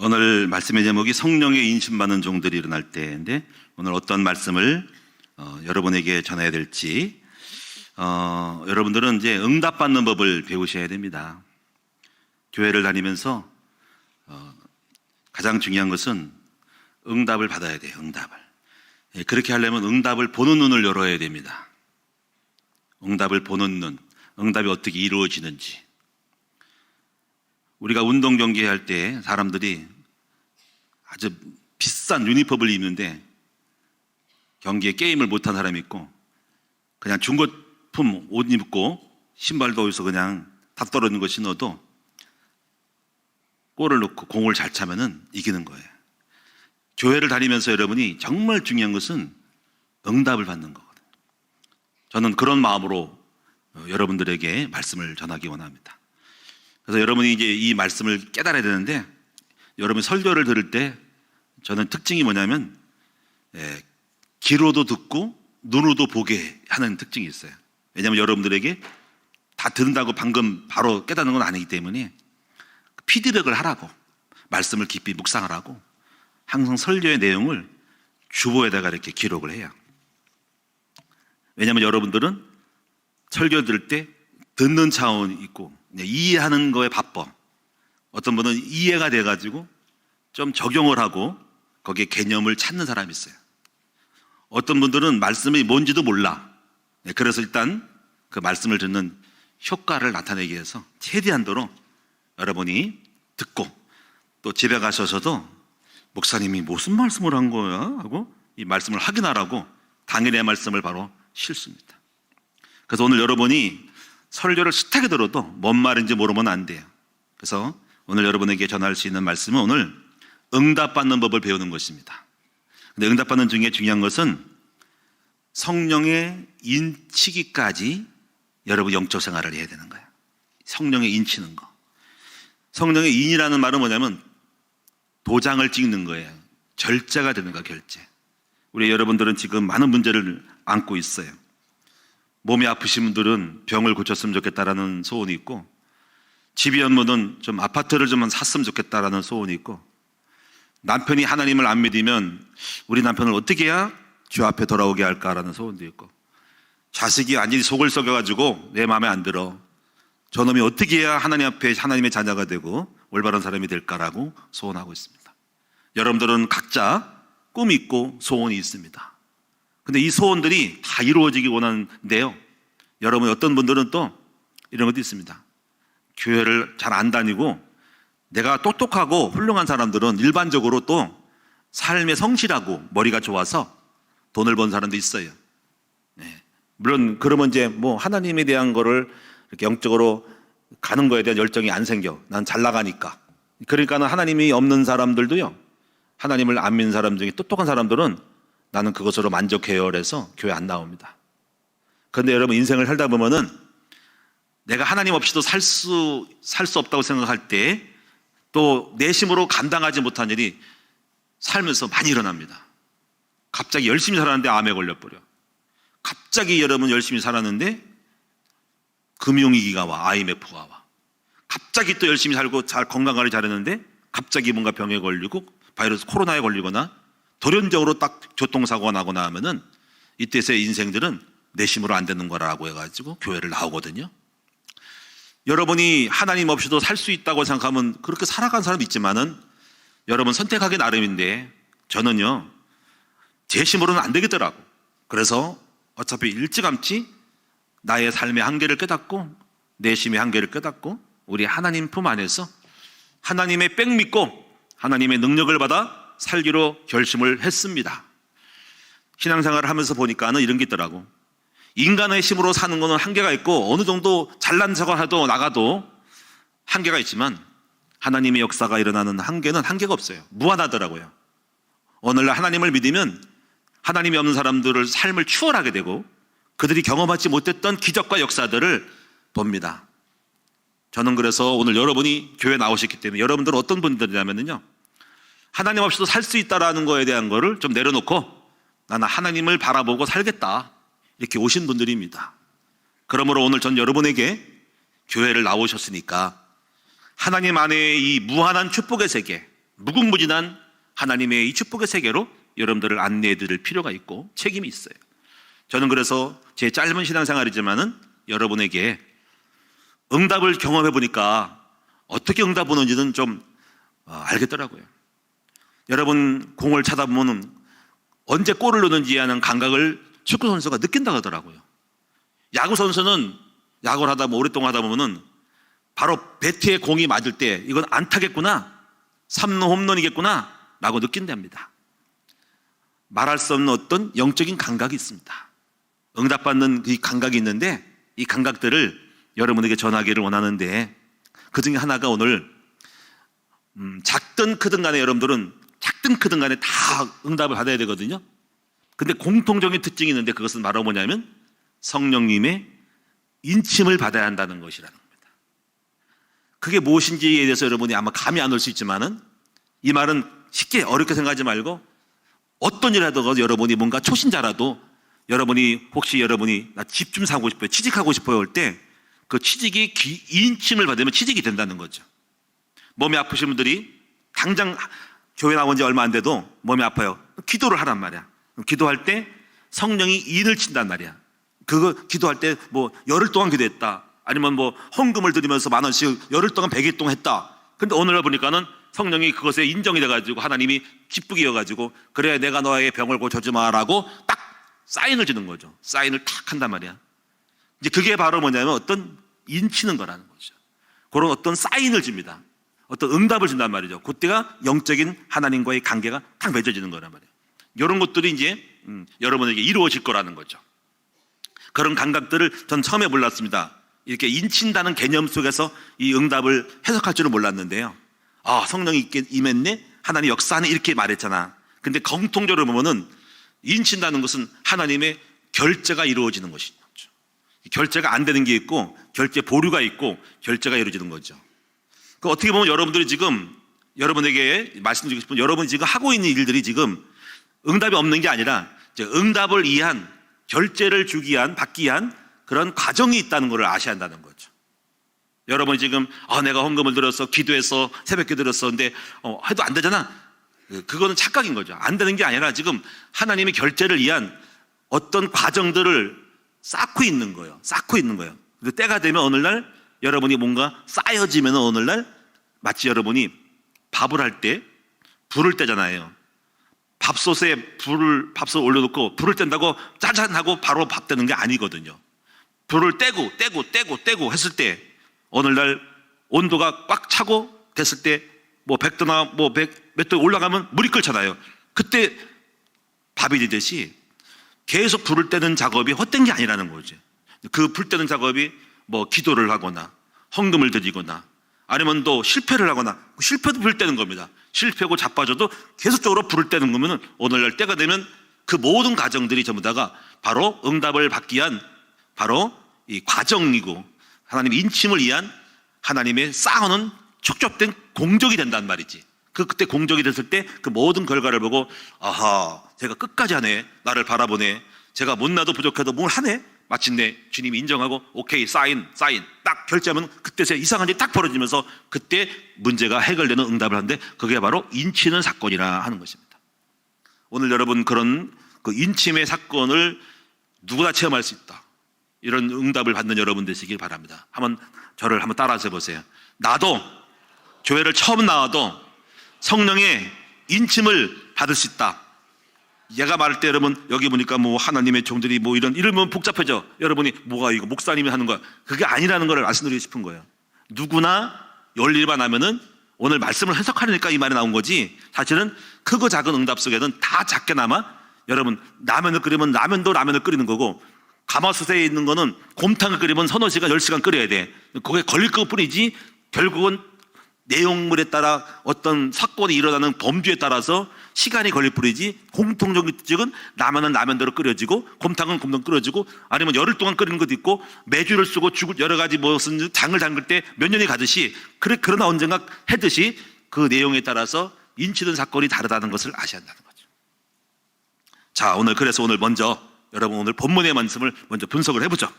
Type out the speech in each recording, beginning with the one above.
오늘 말씀의 제목이 성령의 인심받는 종들이 일어날 때인데, 오늘 어떤 말씀을 여러분에게 전해야 될지, 여러분들은 이제 응답받는 법을 배우셔야 됩니다. 교회를 다니면서 가장 중요한 것은 응답을 받아야 돼요. 응답을. 그렇게 하려면 응답을 보는 눈을 열어야 됩니다. 응답을 보는 눈, 응답이 어떻게 이루어지는지. 우리가 운동 경기 할 때 사람들이 아주 비싼 유니폼을 입는데 경기에 게임을 못한 사람이 있고, 그냥 중고품 옷 입고 신발도 어디서 그냥 다 떨어지는 거 신어도 골을 넣고 공을 잘 차면은 이기는 거예요. 교회를 다니면서 여러분이 정말 중요한 것은 응답을 받는 거거든요. 저는 그런 마음으로 여러분들에게 말씀을 전하기 원합니다. 그래서 여러분이 이제 이 말씀을 깨달아야 되는데, 여러분이 설교를 들을 때 저는 특징이 뭐냐면 귀로도 듣고 눈으로도 보게 하는 특징이 있어요. 왜냐하면 여러분들에게 다 듣는다고 방금 바로 깨닫는 건 아니기 때문에 피드백을 하라고, 말씀을 깊이 묵상을 하고 항상 설교의 내용을 주보에다가 이렇게 기록을 해요. 왜냐하면 여러분들은 설교 들을 때 듣는 차원이 있고 이해하는 거에 바빠. 어떤 분은 이해가 돼가지고 좀 적용을 하고 거기에 개념을 찾는 사람이 있어요. 어떤 분들은 말씀이 뭔지도 몰라. 그래서 일단 그 말씀을 듣는 효과를 나타내기 위해서 최대한도로 여러분이 듣고, 또 집에 가셔서도 목사님이 무슨 말씀을 한 거야? 하고 이 말씀을 확인하라고 당일의 말씀을 바로 실습니다. 그래서 오늘 여러분이 설교를 숱하게 들어도 뭔 말인지 모르면 안 돼요. 그래서 오늘 여러분에게 전할 수 있는 말씀은 오늘 응답받는 법을 배우는 것입니다. 근데 응답받는 중에 중요한 것은 성령의 인치기까지 여러분 영적 생활을 해야 되는 거예요. 성령의 인치는 거. 성령의 인이라는 말은 뭐냐면 도장을 찍는 거예요. 결제가 되는 거예요. 결제. 우리 여러분들은 지금 많은 문제를 안고 있어요. 몸이 아프신 분들은 병을 고쳤으면 좋겠다라는 소원이 있고, 집이 없는 좀 아파트를 좀 샀으면 좋겠다라는 소원이 있고, 남편이 하나님을 안 믿으면 우리 남편을 어떻게 해야 주 앞에 돌아오게 할까라는 소원도 있고, 자식이 완전히 속을 썩여가지고 내 마음에 안 들어, 저놈이 어떻게 해야 하나님 앞에 하나님의 자녀가 되고 올바른 사람이 될까라고 소원하고 있습니다. 여러분들은 각자 꿈이 있고 소원이 있습니다. 근데 이 소원들이 다 이루어지기 원하는데요, 여러분 어떤 분들은 또 이런 것도 있습니다. 교회를 잘 안 다니고 내가 똑똑하고 훌륭한 사람들은 일반적으로 또 삶에 성실하고 머리가 좋아서 돈을 번 사람도 있어요. 물론 그러면 이제 뭐 하나님에 대한 거를 이렇게 영적으로 가는 거에 대한 열정이 안 생겨. 난 잘 나가니까. 그러니까는 하나님이 없는 사람들도요, 하나님을 안 믿는 사람 중에 똑똑한 사람들은 나는 그것으로 만족해요. 그래서 교회 안 나옵니다. 그런데 여러분 인생을 살다 보면은 내가 하나님 없이도 살 수 없다고 생각할 때 또 내심으로 감당하지 못한 일이 살면서 많이 일어납니다. 갑자기 열심히 살았는데 암에 걸려버려. 갑자기 여러분 열심히 살았는데 금융위기가 와, IMF가 와. 갑자기 또 열심히 살고 잘 건강관리 잘했는데 갑자기 뭔가 병에 걸리고 바이러스 코로나에 걸리거나 돌연적으로 딱 교통사고가 나거나 하면은 이때의 인생들은 내심으로 안 되는 거라고 해가지고 교회를 나오거든요. 여러분이 하나님 없이도 살 수 있다고 생각하면 그렇게 살아간 사람도 있지만은 여러분 선택하기 나름인데, 저는요 제 힘으로는 안 되겠더라고. 그래서 어차피 일찌감치 나의 삶의 한계를 깨닫고 내 힘의 한계를 깨닫고 우리 하나님 품 안에서 하나님의 백 믿고 하나님의 능력을 받아 살기로 결심을 했습니다. 신앙생활을 하면서 보니까는 이런 게 있더라고. 인간의 힘으로 사는 거는 한계가 있고, 어느 정도 잘난 척을 해도 나가도 한계가 있지만 하나님의 역사가 일어나는 한계는 한계가 없어요. 무한하더라고요. 오늘날 하나님을 믿으면 하나님이 없는 사람들을 삶을 추월하게 되고 그들이 경험하지 못했던 기적과 역사들을 봅니다. 저는 그래서 오늘 여러분이 교회 나오셨기 때문에 여러분들은 어떤 분들이냐면요, 하나님 없이도 살 수 있다라는 거에 대한 거를 좀 내려놓고 나는 하나님을 바라보고 살겠다, 이렇게 오신 분들입니다. 그러므로 오늘 전 여러분에게 교회를 나오셨으니까 하나님 안에 이 무한한 축복의 세계, 무궁무진한 하나님의 이 축복의 세계로 여러분들을 안내해 드릴 필요가 있고 책임이 있어요. 저는 그래서 제 짧은 신앙생활이지만은 여러분에게 응답을 경험해 보니까 어떻게 응답 오는지는 좀 알겠더라고요. 여러분 공을 차다 보면 언제 골을 넣는지 하는 감각을 축구 선수가 느낀다고 하더라고요. 야구 선수는 야구를 하다 보면 오랫동안 하다 보면은 바로 배트에 공이 맞을 때 이건 안타겠구나, 3루 홈런이겠구나 라고 느낀답니다. 말할 수 없는 어떤 영적인 감각이 있습니다. 응답받는 이 감각이 있는데 이 감각들을 여러분에게 전하기를 원하는데 그 중에 하나가 오늘 작든 크든 간에 여러분들은 작든 크든 간에 다 응답을 받아야 되거든요. 근데 공통적인 특징이 있는데 그것은 바로 뭐냐면 성령님의 인침을 받아야 한다는 것이라는 겁니다. 그게 무엇인지에 대해서 여러분이 아마 감이 안 올 수 있지만은 이 말은 쉽게 어렵게 생각하지 말고 어떤 일을 하더라도 여러분이 뭔가 초신자라도 여러분이 혹시 여러분이 나 집 좀 사고 싶어요, 취직하고 싶어요 할 때 그 취직이 인침을 받으면 취직이 된다는 거죠. 몸이 아프신 분들이 당장 교회 나온 지 얼마 안 돼도 몸이 아파요. 기도를 하란 말이야. 기도할 때 성령이 인을 친단 말이야. 그거 기도할 때 뭐 열흘 동안 기도했다. 아니면 뭐 헌금을 드리면서 10,000원씩 열흘 동안 100일 동안 했다. 근데 오늘날 보니까는 성령이 그것에 인정이 돼가지고 하나님이 기쁘게 여가지고 그래 내가 너의 병을 고쳐주마라고 딱 사인을 주는 거죠. 사인을 탁 한단 말이야. 이제 그게 바로 뭐냐면 어떤 인치는 거라는 거죠. 그런 어떤 사인을 줍니다. 어떤 응답을 준단 말이죠. 그때가 영적인 하나님과의 관계가 딱 맺어지는 거란 말이에요. 이런 것들이 이제 여러분에게 이루어질 거라는 거죠. 그런 감각들을 전 처음에 몰랐습니다. 이렇게 인친다는 개념 속에서 이 응답을 해석할 줄은 몰랐는데요. 성령이 있게 임했네? 하나님 역사하네? 이렇게 말했잖아. 근데 공통적으로 보면은 인친다는 것은 하나님의 결제가 이루어지는 것이죠. 결제가 안 되는 게 있고 결제 보류가 있고 결제가 이루어지는 거죠. 그 어떻게 보면 여러분들이 지금 여러분에게 말씀드리고 싶은 여러분이 지금 하고 있는 일들이 지금 응답이 없는 게 아니라 이제 응답을 위한 결제를 주기 위한 받기 위한 그런 과정이 있다는 것을 아셔야 한다는 거죠. 여러분이 지금 내가 헌금을 들었어, 기도했어, 새벽기도 들었어, 근데 해도 안 되잖아. 그거는 착각인 거죠. 안 되는 게 아니라 지금 하나님의 결제를 위한 어떤 과정들을 쌓고 있는 거예요. 쌓고 있는 거예요. 때가 되면 오늘날 여러분이 뭔가 쌓여지면 오늘날 마치 여러분이 밥을 할 때 불을 떼잖아요. 밥솥에 밥솥 올려놓고 불을 뗀다고 짜잔 하고 바로 밥 떼는 게 아니거든요. 불을 떼고 했을 때 오늘날 온도가 꽉 차고 됐을 때 뭐 100도나 뭐 몇 도 올라가면 물이 끓잖아요. 그때 밥이 되듯이 계속 불을 떼는 작업이 헛된 게 아니라는 거죠. 그 불 떼는 작업이 뭐 기도를 하거나 헌금을 드리거나 아니면 또 실패를 하거나 실패도 불 떼는 겁니다. 실패하고 자빠져도 계속적으로 불을 떼는 거면은 오늘날 때가 되면 그 모든 과정들이 전부 다가 바로 응답을 받기 위한 바로 이 과정이고 하나님의 인침을 위한 하나님의 쌓아놓은 축적된 공적이 된단 말이지. 그때 공적이 됐을 때 그 모든 결과를 보고 제가 끝까지 하네, 나를 바라보네, 제가 못나도 부족해도 뭘 하네, 마침내 주님이 인정하고 오케이 사인 딱 결제하면 그때서 이상한 일이 딱 벌어지면서 그때 문제가 해결되는 응답을 하는데 그게 바로 인치는 사건이라 하는 것입니다. 오늘 여러분 그런 그 인침의 사건을 누구나 체험할 수 있다. 이런 응답을 받는 여러분 되시길 바랍니다. 저를 한번 따라서 해보세요. 나도 교회를 처음 나와도 성령의 인침을 받을 수 있다. 얘가 말할 때 여러분 여기 보니까 뭐 하나님의 종들이 뭐 이러면 복잡해져. 여러분이 뭐가 이거 목사님이 하는 거야. 그게 아니라는 걸 말씀드리고 싶은 거예요. 누구나 열일만 하면은 오늘 말씀을 해석하려니까 이 말이 나온 거지 사실은 크고 작은 응답 속에는 다 작게나마 여러분 라면을 끓이면 라면을 끓이는 거고 가마솥에 있는 거는 곰탕을 끓이면 3-4시간 10시간 끓여야 돼. 거기에 걸릴 것뿐이지 결국은 내용물에 따라 어떤 사건이 일어나는 범주에 따라서 시간이 걸릴 뿐이지 공통적인 뜻은 라면은 라면대로 끓여지고 곰탕은 곰탕 끓여지고 아니면 열흘 동안 끓이는 것도 있고 매주를 쓰고 여러 가지 무슨 장을 담글 때 몇 년이 가듯이 그러나 언젠가 했듯이 그 내용에 따라서 인치는 사건이 다르다는 것을 아셔야 한다는 거죠. 자, 그래서 오늘 먼저 여러분 오늘 본문의 말씀을 먼저 분석을 해보죠.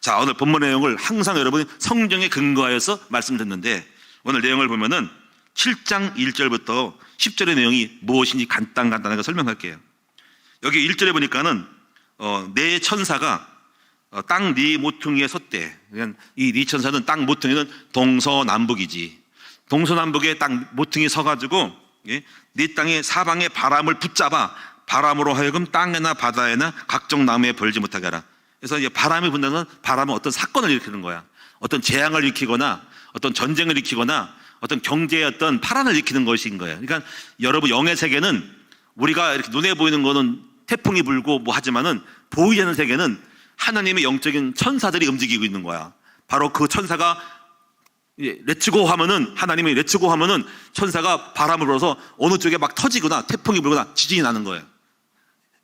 자, 오늘 본문의 내용을 항상 여러분이 성경에 근거하여서 말씀 듣는데 오늘 내용을 보면은 7장 1절부터 10절의 내용이 무엇인지 간단하게 설명할게요. 여기 1절에 보니까는 네 천사가 땅 네 모퉁이에 섰대. 그러니까 이 네 천사는 땅 모퉁이는 동서남북이지. 동서남북에 땅 모퉁이에 서가지고 네 땅의 사방의 바람을 붙잡아 바람으로 하여금 땅에나 바다에나 각종 나무에 벌지 못하게 하라. 그래서 이제 바람이 분다는 바람은 어떤 사건을 일으키는 거야. 어떤 재앙을 일으키거나 어떤 전쟁을 일으키거나 어떤 경제의 어떤 파란을 일으키는 것인 거예요. 그러니까 여러분 영의 세계는 우리가 이렇게 눈에 보이는 거는 태풍이 불고 뭐 하지만은 보이지 않는 세계는 하나님의 영적인 천사들이 움직이고 있는 거야. 바로 그 천사가 렛츠고 하면은 하나님이 렛츠고 하면은 천사가 바람을 불어서 어느 쪽에 막 터지거나 태풍이 불거나 지진이 나는 거예요.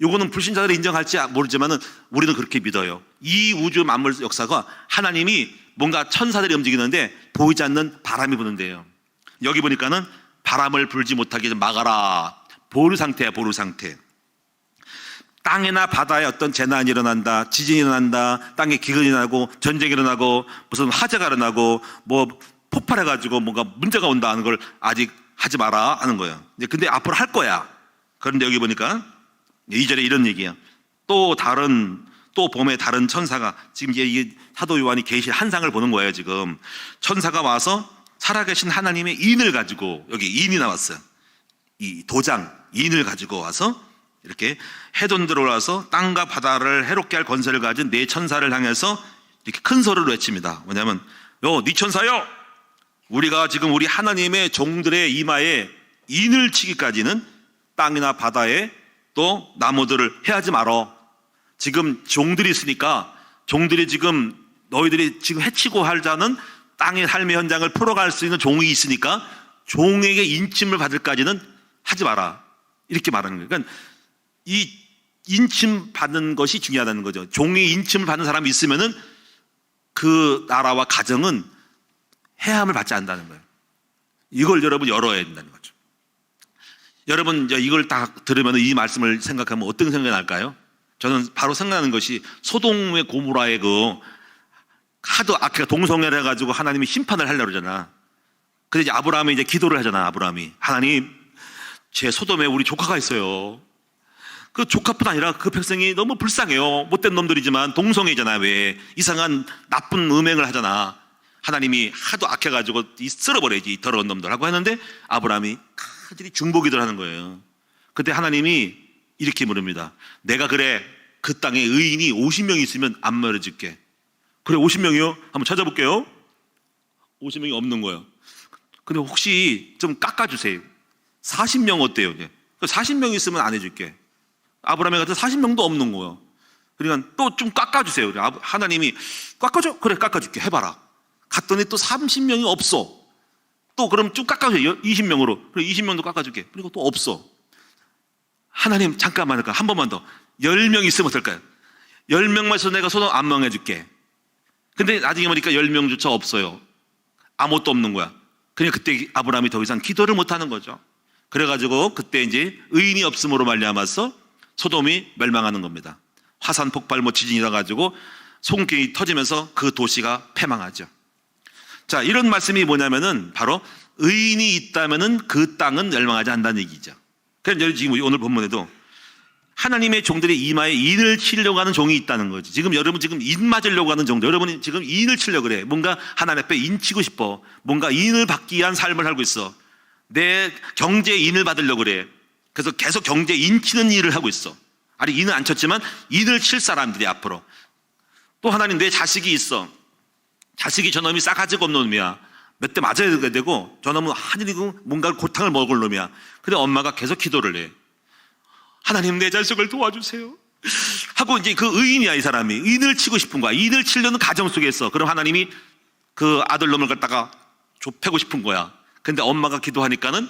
요거는 불신자들이 인정할지 모르지만은 우리는 그렇게 믿어요. 이 우주 만물 역사가 하나님이 뭔가 천사들이 움직이는데 보이지 않는 바람이 부는데요. 여기 보니까는 바람을 불지 못하게 좀 막아라. 보루 상태야, 보루 상태. 땅이나 바다에 어떤 재난이 일어난다, 지진이 일어난다, 땅에 기근이 나고 전쟁이 일어나고 무슨 화재가 일어나고 뭐 폭발해가지고 뭔가 문제가 온다 하는 걸 아직 하지 마라 하는 거예요. 근데 앞으로 할 거야. 그런데 여기 보니까 2절에 이런 얘기예요. 또 봄에 다른 천사가 지금 이게 사도 요한이 계시 한상을 보는 거예요. 지금 천사가 와서 살아계신 하나님의 인을 가지고 여기 인이 나왔어요. 이 도장 인을 가지고 와서 이렇게 해돈들어 와서 땅과 바다를 해롭게 할 권세를 가진 네 천사를 향해서 이렇게 큰 소리로 외칩니다. 뭐냐면 네 천사요, 우리가 지금 우리 하나님의 종들의 이마에 인을 치기까지는 땅이나 바다에 또 나무들을 해하지 말어. 지금 종들이 있으니까 종들이 지금 너희들이 지금 해치고 하자는 땅의 삶의 현장을 풀어갈 수 있는 종이 있으니까 종에게 인침을 받을까지는 하지 마라. 이렇게 말하는 거예요. 그러니까 이 인침 받는 것이 중요하다는 거죠. 종의 인침을 받는 사람이 있으면은 그 나라와 가정은 해함을 받지 않는다는 거예요. 이걸 여러분 열어야 된다는 거죠. 여러분 이걸 딱 들으면 이 말씀을 생각하면 어떤 생각이 날까요? 저는 바로 생각나는 것이 소돔의 고모라의 하도 악해가 동성애를 해가지고 하나님이 심판을 하려고 그러잖아. 그래서 이제 아브라함이 이제 기도를 하잖아. 아브라함이 하나님, 제 소돔에 우리 조카가 있어요. 그 조카뿐 아니라 그 백성이 너무 불쌍해요. 못된 놈들이지만 동성애잖아요. 왜 이상한 나쁜 음행을 하잖아. 하나님이 하도 악해가지고 쓸어버려야지 이 더러운 놈들 하고 했는데 아브라함이 가지리 중보기도를 하는 거예요. 그때 하나님이 이렇게 물습니다. 내가 그래 그 땅에 의인이 50명 있으면 안 멀어질게. 그래 50명이요? 한번 찾아볼게요. 50명이 없는 거예요. 근데 혹시 좀 깎아주세요. 40명 어때요? 40명 있으면 안 해줄게. 아브라함이 같은 40명도 없는 거예요. 그러니까 또 좀 깎아주세요. 하나님이 깎아줘? 그래 깎아줄게. 해봐라. 갔더니 또 30명이 없어. 또 그럼 쭉 깎아주세요. 20명으로. 그래 20명도 깎아줄게. 그리고 또 없어. 하나님 잠깐만 한 번만 더. 10명 있으면 어떨까요? 10명만 있어도 내가 소돔 안 망해줄게. 근데 나중에 보니까 10명조차 없어요. 아무것도 없는 거야. 그러니까 그때 아브라함이 더 이상 기도를 못하는 거죠. 그래가지고 그때 이제 의인이 없음으로 말미암아서 소돔이 멸망하는 겁니다. 화산 폭발 지진이 나가지고 소금길이 터지면서 그 도시가 패망하죠. 자, 이런 말씀이 뭐냐면은 바로 의인이 있다면은 그 땅은 멸망하지 않는다는 얘기죠. 그래서 지금 오늘 본문에도 하나님의 종들이 이마에 인을 치려고 하는 종이 있다는 거죠. 지금 여러분 지금 인 맞으려고 하는 종들, 여러분이 지금 인을 치려고 그래. 뭔가 하나님 앞에 인 치고 싶어. 뭔가 인을 받기 위한 삶을 살고 있어. 내 경제에 인을 받으려고 그래. 그래서 계속 경제에 인 치는 일을 하고 있어. 아니 인은 안 쳤지만 인을 칠 사람들이 앞으로. 또 하나님 내 자식이 있어. 자식이 저놈이 싸가지가 없는 놈이야. 몇 대 맞아야 되고 저놈은 하늘이 뭔가 고탕을 먹을 놈이야. 근데 엄마가 계속 기도를 해. 하나님 내 자식을 도와주세요 하고 이제 그 의인이야. 이 사람이 인을 치고 싶은 거야. 인을 치려는 가정 속에 있어. 그럼 하나님이 그 아들놈을 갖다가 좁히고 싶은 거야. 근데 엄마가 기도하니까는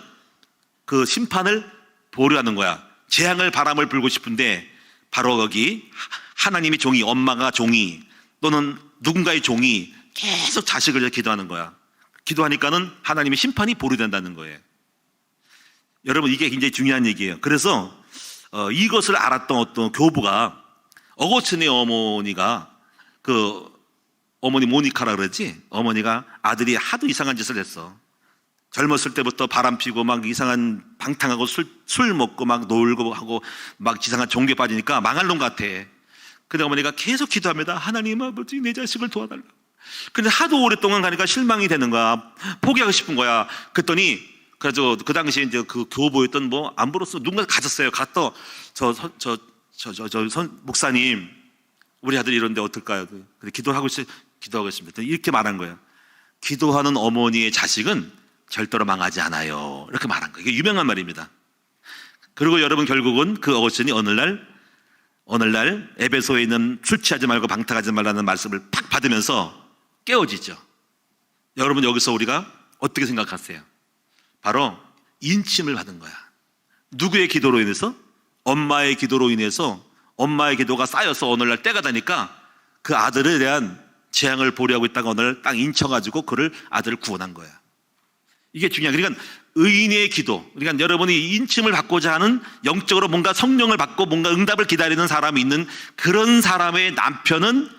그 심판을 보류하는 거야. 재앙을 바람을 불고 싶은데 바로 여기 하나님의 종이, 엄마가 종이 또는 누군가의 종이 계속 자식을 위해 기도하는 거야. 기도하니까는 하나님의 심판이 보류된다는 거예요. 여러분 이게 굉장히 중요한 얘기예요. 그래서 이것을 알았던 어떤 교부가 어거스틴의 어머니가 어머니 모니카라 그러지? 어머니가 아들이 하도 이상한 짓을 했어. 젊었을 때부터 바람 피고 막 이상한 방탕하고 술 먹고 막 놀고 하고 막 이상한 종교에 빠지니까 망할 놈 같아. 근데 어머니가 계속 기도합니다. 하나님 아버지 내 자식을 도와달라. 근데 하도 오랫동안 가니까 실망이 되는 거야. 포기하고 싶은 거야. 그랬더니 그래서 그 당시에 이제 그 교보였던 뭐 안부로서 누군가 가졌어요. 갔더 목사님 우리 아들이 이런데 어떨까요? 근데 기도하고 있습니다. 이렇게 말한 거예요. 기도하는 어머니의 자식은 절대로 망하지 않아요. 이렇게 말한 거예요. 이게 유명한 말입니다. 그리고 여러분 결국은 그 어거스틴이 어느 날 에베소에 있는 술 취하지 말고 방탕하지 말라는 말씀을 팍 받으면서 깨어지죠. 여러분 여기서 우리가 어떻게 생각하세요? 바로 인침을 받은 거야. 누구의 기도로 인해서? 엄마의 기도로 인해서 엄마의 기도가 쌓여서 어느 날 때가 되니까 그 아들에 대한 재앙을 보려고 있다가 어느 날 딱 인쳐가지고 그를 아들을 구원한 거야. 이게 중요한. 그러니까 의인의 기도, 그러니까 여러분이 인침을 받고자 하는 영적으로 뭔가 성령을 받고 뭔가 응답을 기다리는 사람이 있는 그런 사람의 남편은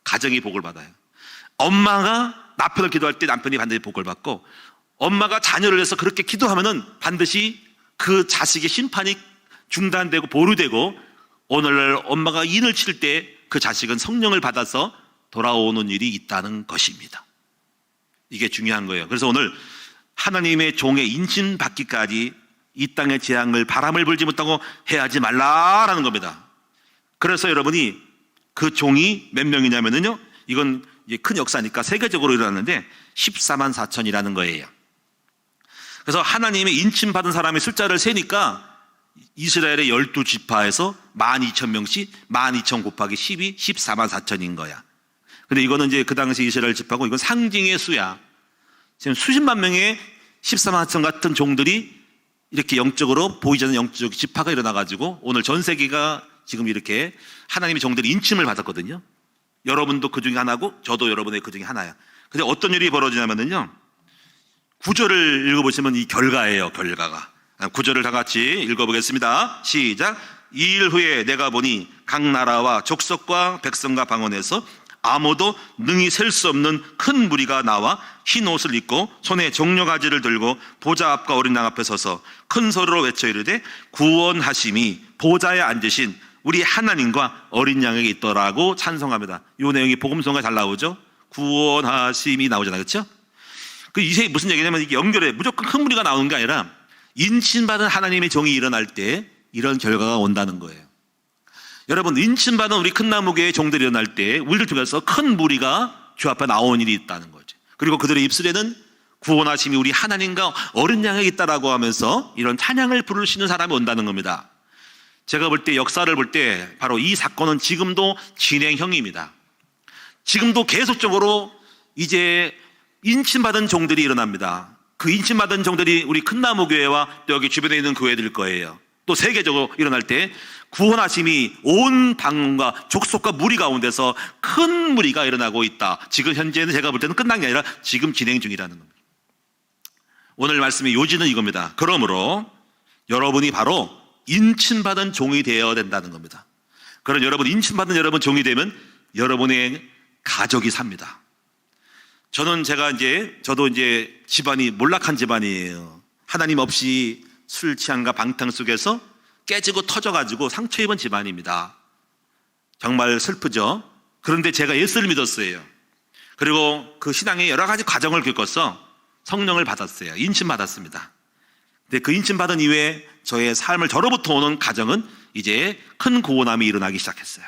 가정이 복을 받아요. 엄마가 남편을 기도할 때 남편이 반드시 복을 받고, 엄마가 자녀를 위해서 그렇게 기도하면은 반드시 그 자식의 심판이 중단되고 보류되고, 오늘날 엄마가 인을 칠 때 그 자식은 성령을 받아서 돌아오는 일이 있다는 것입니다. 이게 중요한 거예요. 그래서 오늘 하나님의 종의 인침받기까지 이 땅의 재앙을 바람을 불지 못하고 해하지 말라라는 겁니다. 그래서 여러분이 그 종이 몇 명이냐면요, 이건 이제 큰 역사니까 세계적으로 일어났는데 14만 4천이라는 거예요. 그래서 하나님의 인침받은 사람의 숫자를 세니까 이스라엘의 12지파에서 12,000명씩 12,000 곱하기 10이 14만 4천인 거야. 근데 이거는 이제 그 당시 이스라엘 지파고, 이건 상징의 수야. 지금 수십만 명의 14만 4천 같은 종들이 이렇게 영적으로 보이지 않는 영적 지파가 일어나가지고 오늘 전 세계가 지금 이렇게 하나님의 종들이 인침을 받았거든요. 여러분도 그 중에 하나고 저도 여러분의 그 중에 하나야. 근데 어떤 일이 벌어지냐면요, 구절을 읽어보시면 이 결과예요. 결과가. 구절을 다 같이 읽어보겠습니다. 시작. 2일 후에 내가 보니 각 나라와 족속과 백성과 방언에서 아무도 능히 셀 수 없는 큰 무리가 나와 흰 옷을 입고 손에 종려가지를 들고 보좌 앞과 어린 양 앞에 서서 큰 소리로 외쳐 이르되 구원하심이 보좌에 앉으신 우리 하나님과 어린 양에게 있더라고 찬송합니다. 이 내용이 복음성에 잘 나오죠. 구원하심이 나오잖아요. 그렇죠? 이게 무슨 얘기냐면, 이게 연결해. 무조건 큰 무리가 나오는 게 아니라 인침받은 하나님의 종이 일어날 때 이런 결과가 온다는 거예요. 여러분, 인침받은 우리 큰 나무교의 종들이 일어날 때 우리를 통해서 큰 무리가 주 앞에 나온 일이 있다는 거죠. 그리고 그들의 입술에는 구원하심이 우리 하나님과 어린 양에게 있다라고 하면서 이런 찬양을 부를 수 있는 사람이 온다는 겁니다. 제가 볼 때, 역사를 볼 때 바로 이 사건은 지금도 진행형입니다. 지금도 계속적으로 이제 인침받은 종들이 일어납니다. 그 인침받은 종들이 우리 큰 나무교회와 또 여기 주변에 있는 교회들 거예요. 또 세계적으로 일어날 때 구원하심이 온 방언과 족속과 무리 가운데서 큰 무리가 일어나고 있다. 지금 현재는 제가 볼 때는 끝난 게 아니라 지금 진행 중이라는 겁니다. 오늘 말씀의 요지는 이겁니다. 그러므로 여러분이 바로 인침받은 종이 되어야 된다는 겁니다. 그런 여러분, 인침받은 여러분 종이 되면 여러분의 가족이 삽니다. 저도 이제 집안이 몰락한 집안이에요. 하나님 없이 술 취함과 방탕 속에서 깨지고 터져가지고 상처 입은 집안입니다. 정말 슬프죠. 그런데 제가 예수를 믿었어요. 그리고 그 신앙의 여러 가지 과정을 겪어서 성령을 받았어요. 인침 받았습니다. 근데 그 인침 받은 이후에 저의 삶을, 저로부터 오는 가정은 이제 큰 구원함이 일어나기 시작했어요.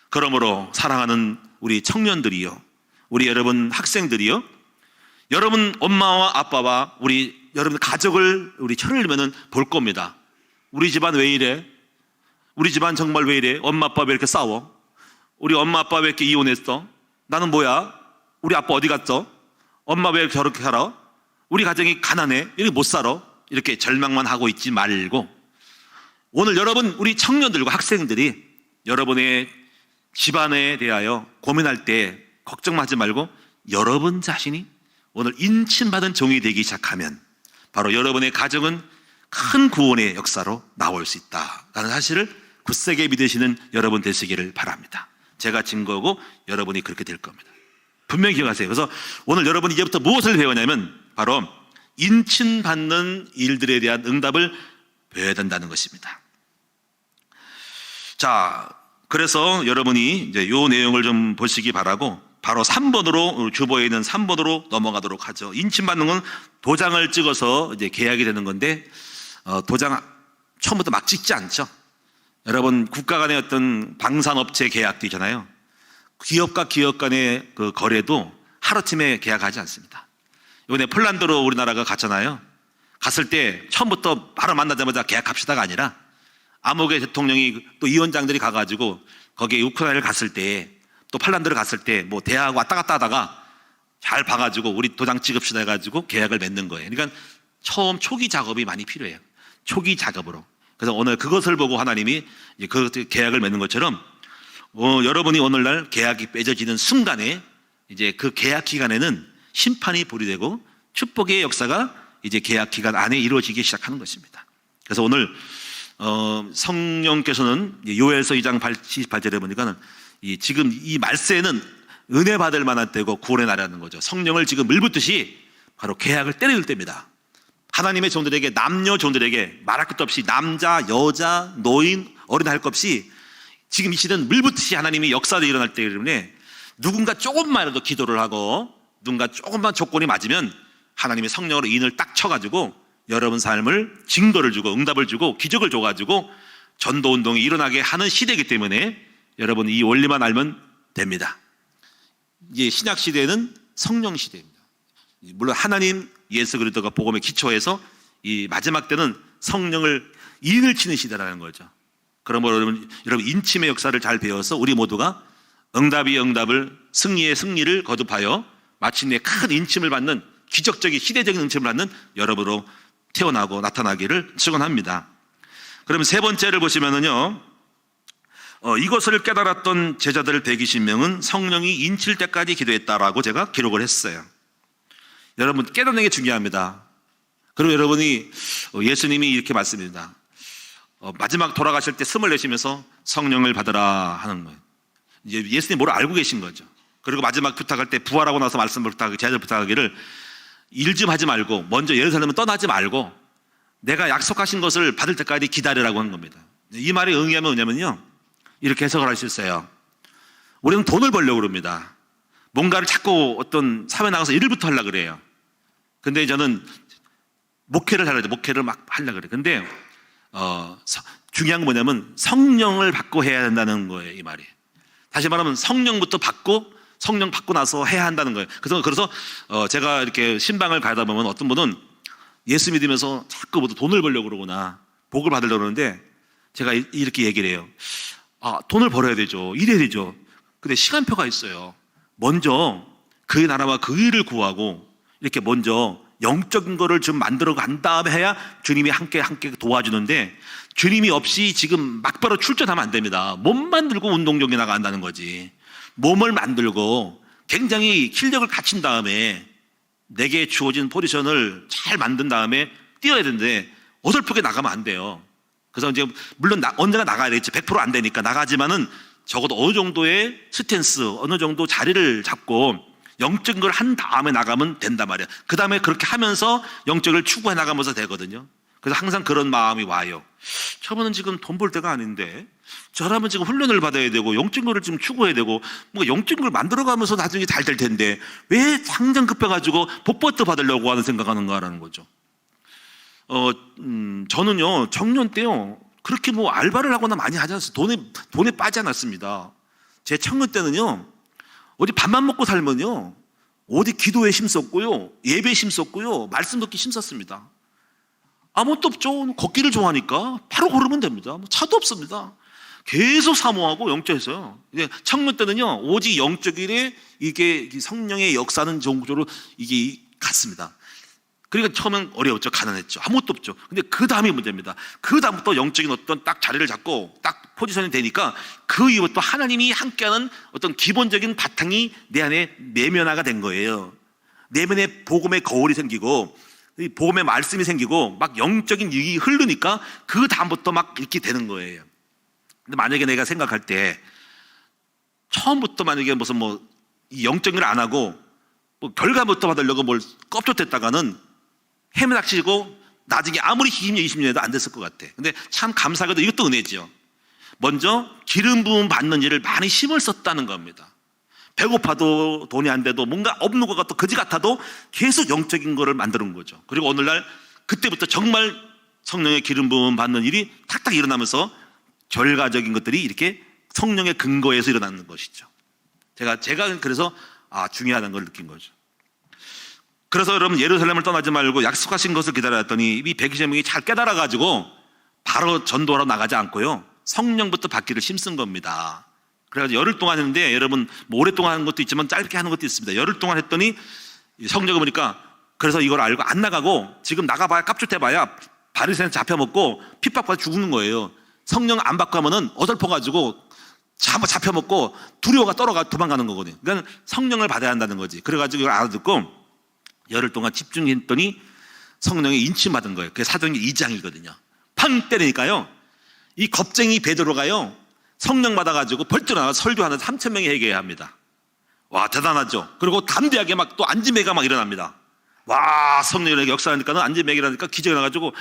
그러므로 사랑하는 우리 청년들이요, 우리 여러분 학생들이요, 여러분 엄마와 아빠와 여러분 가족을 우리 철을 들면은 볼 겁니다. 우리 집안 왜 이래? 우리 집안 정말 왜 이래? 엄마 아빠 왜 이렇게 싸워? 우리 엄마 아빠 왜 이렇게 이혼했어? 나는 뭐야? 우리 아빠 어디 갔어? 엄마 왜 저렇게 살아? 우리 가정이 가난해? 이렇게 못 살아? 이렇게 절망만 하고 있지 말고, 오늘 여러분 우리 청년들과 학생들이 여러분의 집안에 대하여 고민할 때 걱정하지 말고 여러분 자신이 오늘 인침받은 종이 되기 시작하면 바로 여러분의 가정은 큰 구원의 역사로 나올 수 있다라는 사실을 굳세게 믿으시는 여러분 되시기를 바랍니다. 제가 증거고 여러분이 그렇게 될 겁니다. 분명히 기억하세요. 그래서 오늘 여러분이 이제부터 무엇을 배우냐면 바로 인친받는 일들에 대한 응답을 배워야 된다는 것입니다. 자, 그래서 여러분이 이제 이 내용을 좀 보시기 바라고 바로 3번으로 주보에 있는 3번으로 넘어가도록 하죠. 인친받는 건 도장을 찍어서 이제 계약이 되는 건데 도장 처음부터 막 찍지 않죠. 여러분 국가 간의 어떤 방산업체 계약도 있잖아요. 기업과 기업 간의 그 거래도 하루아침에 계약하지 않습니다. 이번에 폴란드로 우리나라가 갔잖아요. 갔을 때 처음부터 바로 만나자마자 계약합시다가 아니라 아무개 대통령이 또 위원장들이 가가지고 거기에 우크라이나를 갔을 때 또 폴란드를 갔을 때 뭐 대화하고 왔다 갔다 하다가 잘 봐가지고 우리 도장 찍읍시다 해가지고 계약을 맺는 거예요. 그러니까 처음 초기 작업이 많이 필요해요. 초기 작업으로. 그래서 오늘 그것을 보고 하나님이 그 계약을 맺는 것처럼 여러분이 오늘날 계약이 맺어지는 순간에 이제 그 계약 기간에는 심판이 보류되고 축복의 역사가 이제 계약 기간 안에 이루어지기 시작하는 것입니다. 그래서 오늘 성령께서는 요엘서 2장 28절에 보니까는 지금 이 말세는 은혜 받을 만한 때고 구원의 날이라는 거죠. 성령을 지금 물붓듯이 바로 계약을 때릴 때입니다. 하나님의 종들에게, 남녀 종들에게 말할 것도 없이 남자, 여자, 노인, 어린 할 것 없이 지금 이 시대는 물붓듯이 하나님이 역사가 일어날 때이기 때문에 누군가 조금만이라도 기도를 하고 누군가 조금만 조건이 맞으면 하나님의 성령으로 인을 딱 쳐가지고 여러분 삶을 증거를 주고 응답을 주고 기적을 줘가지고 전도운동이 일어나게 하는 시대이기 때문에 여러분 이 원리만 알면 됩니다. 이제 신약시대는 성령시대입니다. 물론 하나님 예수 그리스도가 복음에 기초해서 이 마지막 때는 성령을 인을 치는 시대라는 거죠. 그러므로 여러분 인침의 역사를 잘 배워서 우리 모두가 응답이 응답을, 승리의 승리를 거듭하여 마침내 큰 인침을 받는 기적적인 시대적인 인침을 받는 여러분으로 태어나고 나타나기를 축원합니다. 그러면 세 번째를 보시면은요, 이것을 깨달았던 제자들 120명은 성령이 인칠 때까지 기도했다라고 제가 기록을 했어요. 여러분 깨닫는 게 중요합니다. 그리고 여러분이 예수님이 이렇게 말씀합니다. 마지막 돌아가실 때 숨을 내쉬면서 성령을 받으라 하는 거예요. 이제 예수님 뭘 알고 계신 거죠. 그리고 마지막 부탁할 때 부활하고 나서 말씀을 제자들 부탁하기를 일 좀 하지 말고 먼저 예루살렘을 떠나지 말고 내가 약속하신 것을 받을 때까지 기다리라고 하는 겁니다. 이 말에 응의하면 뭐냐면요, 이렇게 해석을 할 수 있어요. 우리는 돈을 벌려고 그럽니다. 뭔가를 자꾸 어떤 사회에 나가서 일을부터 하려고 그래요. 근데 저는 목회를 하려고 해요. 목회를 막 하려고 그래요. 근데 중요한 건 뭐냐면 성령을 받고 해야 된다는 거예요. 이 말이. 다시 말하면 성령부터 받고 성령 받고 나서 해야 한다는 거예요. 그래서 제가 이렇게 신방을 가다 보면 어떤 분은 예수 믿으면서 자꾸 모두 돈을 벌려고 그러구나, 복을 받으려고 그러는데 제가 이렇게 얘기를 해요. 돈을 벌어야 되죠. 일해야 되죠. 근데 시간표가 있어요. 먼저 그의 나라와 그 일을 구하고 이렇게 먼저 영적인 거를 좀 만들어 간 다음에 해야 주님이 함께 도와주는데 주님이 없이 지금 막바로 출전하면 안 됩니다. 몸 만들고 운동 경기 나간다는 거지. 몸을 만들고 굉장히 실력을 갖춘 다음에 내게 주어진 포지션을 잘 만든 다음에 뛰어야 되는데 어설프게 나가면 안 돼요. 그래서 이제 물론 언제나 나가야 되겠지. 100% 안 되니까 나가지만은 적어도 어느 정도의 스탠스, 어느 정도 자리를 잡고 영적인 걸 한 다음에 나가면 된단 말이야. 그 다음에 그렇게 하면서 영적을 추구해 나가면서 되거든요. 그래서 항상 그런 마음이 와요. 저분은 지금 돈 벌 때가 아닌데 저라면 지금 훈련을 받아야 되고 영적인 거를 지금 추구해야 되고 뭐 영적인 걸 만들어가면서 나중에 잘 될 텐데 왜 당장 급해가지고 복받도 받으려고 하는 생각하는가라는 거죠. 저는요 청년 때요 그렇게 뭐 알바를 하거나 많이 하지 않았어요. 돈에 빠지 않았습니다. 제 청년 때는요 어디 밥만 먹고 살면요 어디 기도에 힘썼고요, 예배에 힘썼고요, 말씀 듣기 힘썼습니다. 아무것도 없죠. 걷기를 좋아하니까 바로 걸으면 됩니다. 뭐 차도 없습니다. 계속 사모하고 영적에서요. 청년 때는요 오직 영적일에 이게 성령의 역사는 정도로 이게 갔습니다. 그러니까 처음엔 어려웠죠. 가난했죠. 아무것도 없죠. 근데 그 다음이 문제입니다. 그 다음부터 영적인 어떤 딱 자리를 잡고 딱 포지션이 되니까 그 이후부터 하나님이 함께하는 어떤 기본적인 바탕이 내 안에 내면화가 된 거예요. 내면에 복음의 거울이 생기고 복음의 말씀이 생기고 막 영적인 유익이 흐르니까 그 다음부터 막 이렇게 되는 거예요. 근데 만약에 내가 생각할 때 처음부터 만약에 무슨 이 영적인 걸 안 하고 뭐 결과부터 받으려고 뭘 껍질댔다가는 헤매닥치고 나중에 아무리 10년, 20년에도 안 됐을 것 같아. 근데 참 감사하게도 이것도 은혜지요. 먼저 기름 부음 받는 일을 많이 힘을 썼다는 겁니다. 배고파도 돈이 안 돼도 뭔가 없는 것 같고 거지 같아도 계속 영적인 거를 만드는 거죠. 그리고 오늘날 그때부터 정말 성령의 기름 부음 받는 일이 탁탁 일어나면서 결과적인 것들이 이렇게 성령의 근거에서 일어나는 것이죠. 제가 그래서 중요하다는 걸 느낀 거죠. 그래서 여러분 예루살렘을 떠나지 말고 약속하신 것을 기다렸더니 이 120명이 잘 깨달아가지고 바로 전도하러 나가지 않고요, 성령부터 받기를 힘쓴 겁니다. 그래가지고 열흘 동안 했는데, 여러분 뭐 오랫동안 하는 것도 있지만 짧게 하는 것도 있습니다. 열흘 동안 했더니 성경을 보니까, 그래서 이걸 알고 안 나가고 지금 나가봐야 깝죽대봐야 바리새인 잡혀먹고 핍박받아 죽는 거예요. 성령 안 받고 하면은 어설퍼가지고 잡혀먹고 두려워가 떨어가 도망가는 거거든요. 그러니까 성령을 받아야 한다는 거지. 그래가지고 이걸 알아듣고 열흘 동안 집중했더니 성령에 인침받은 거예요. 그게 사도행전 2장이거든요. 팡 때리니까요, 이 겁쟁이 베드로가요 성령 받아가지고 벌떡 나가 설교하는 3,000명이 회개해야 합니다. 와, 대단하죠. 그리고 담대하게 막 또 안지매가 막 일어납니다. 와, 성령의 역사하니까는 안지매기라니까 기적이 나가지고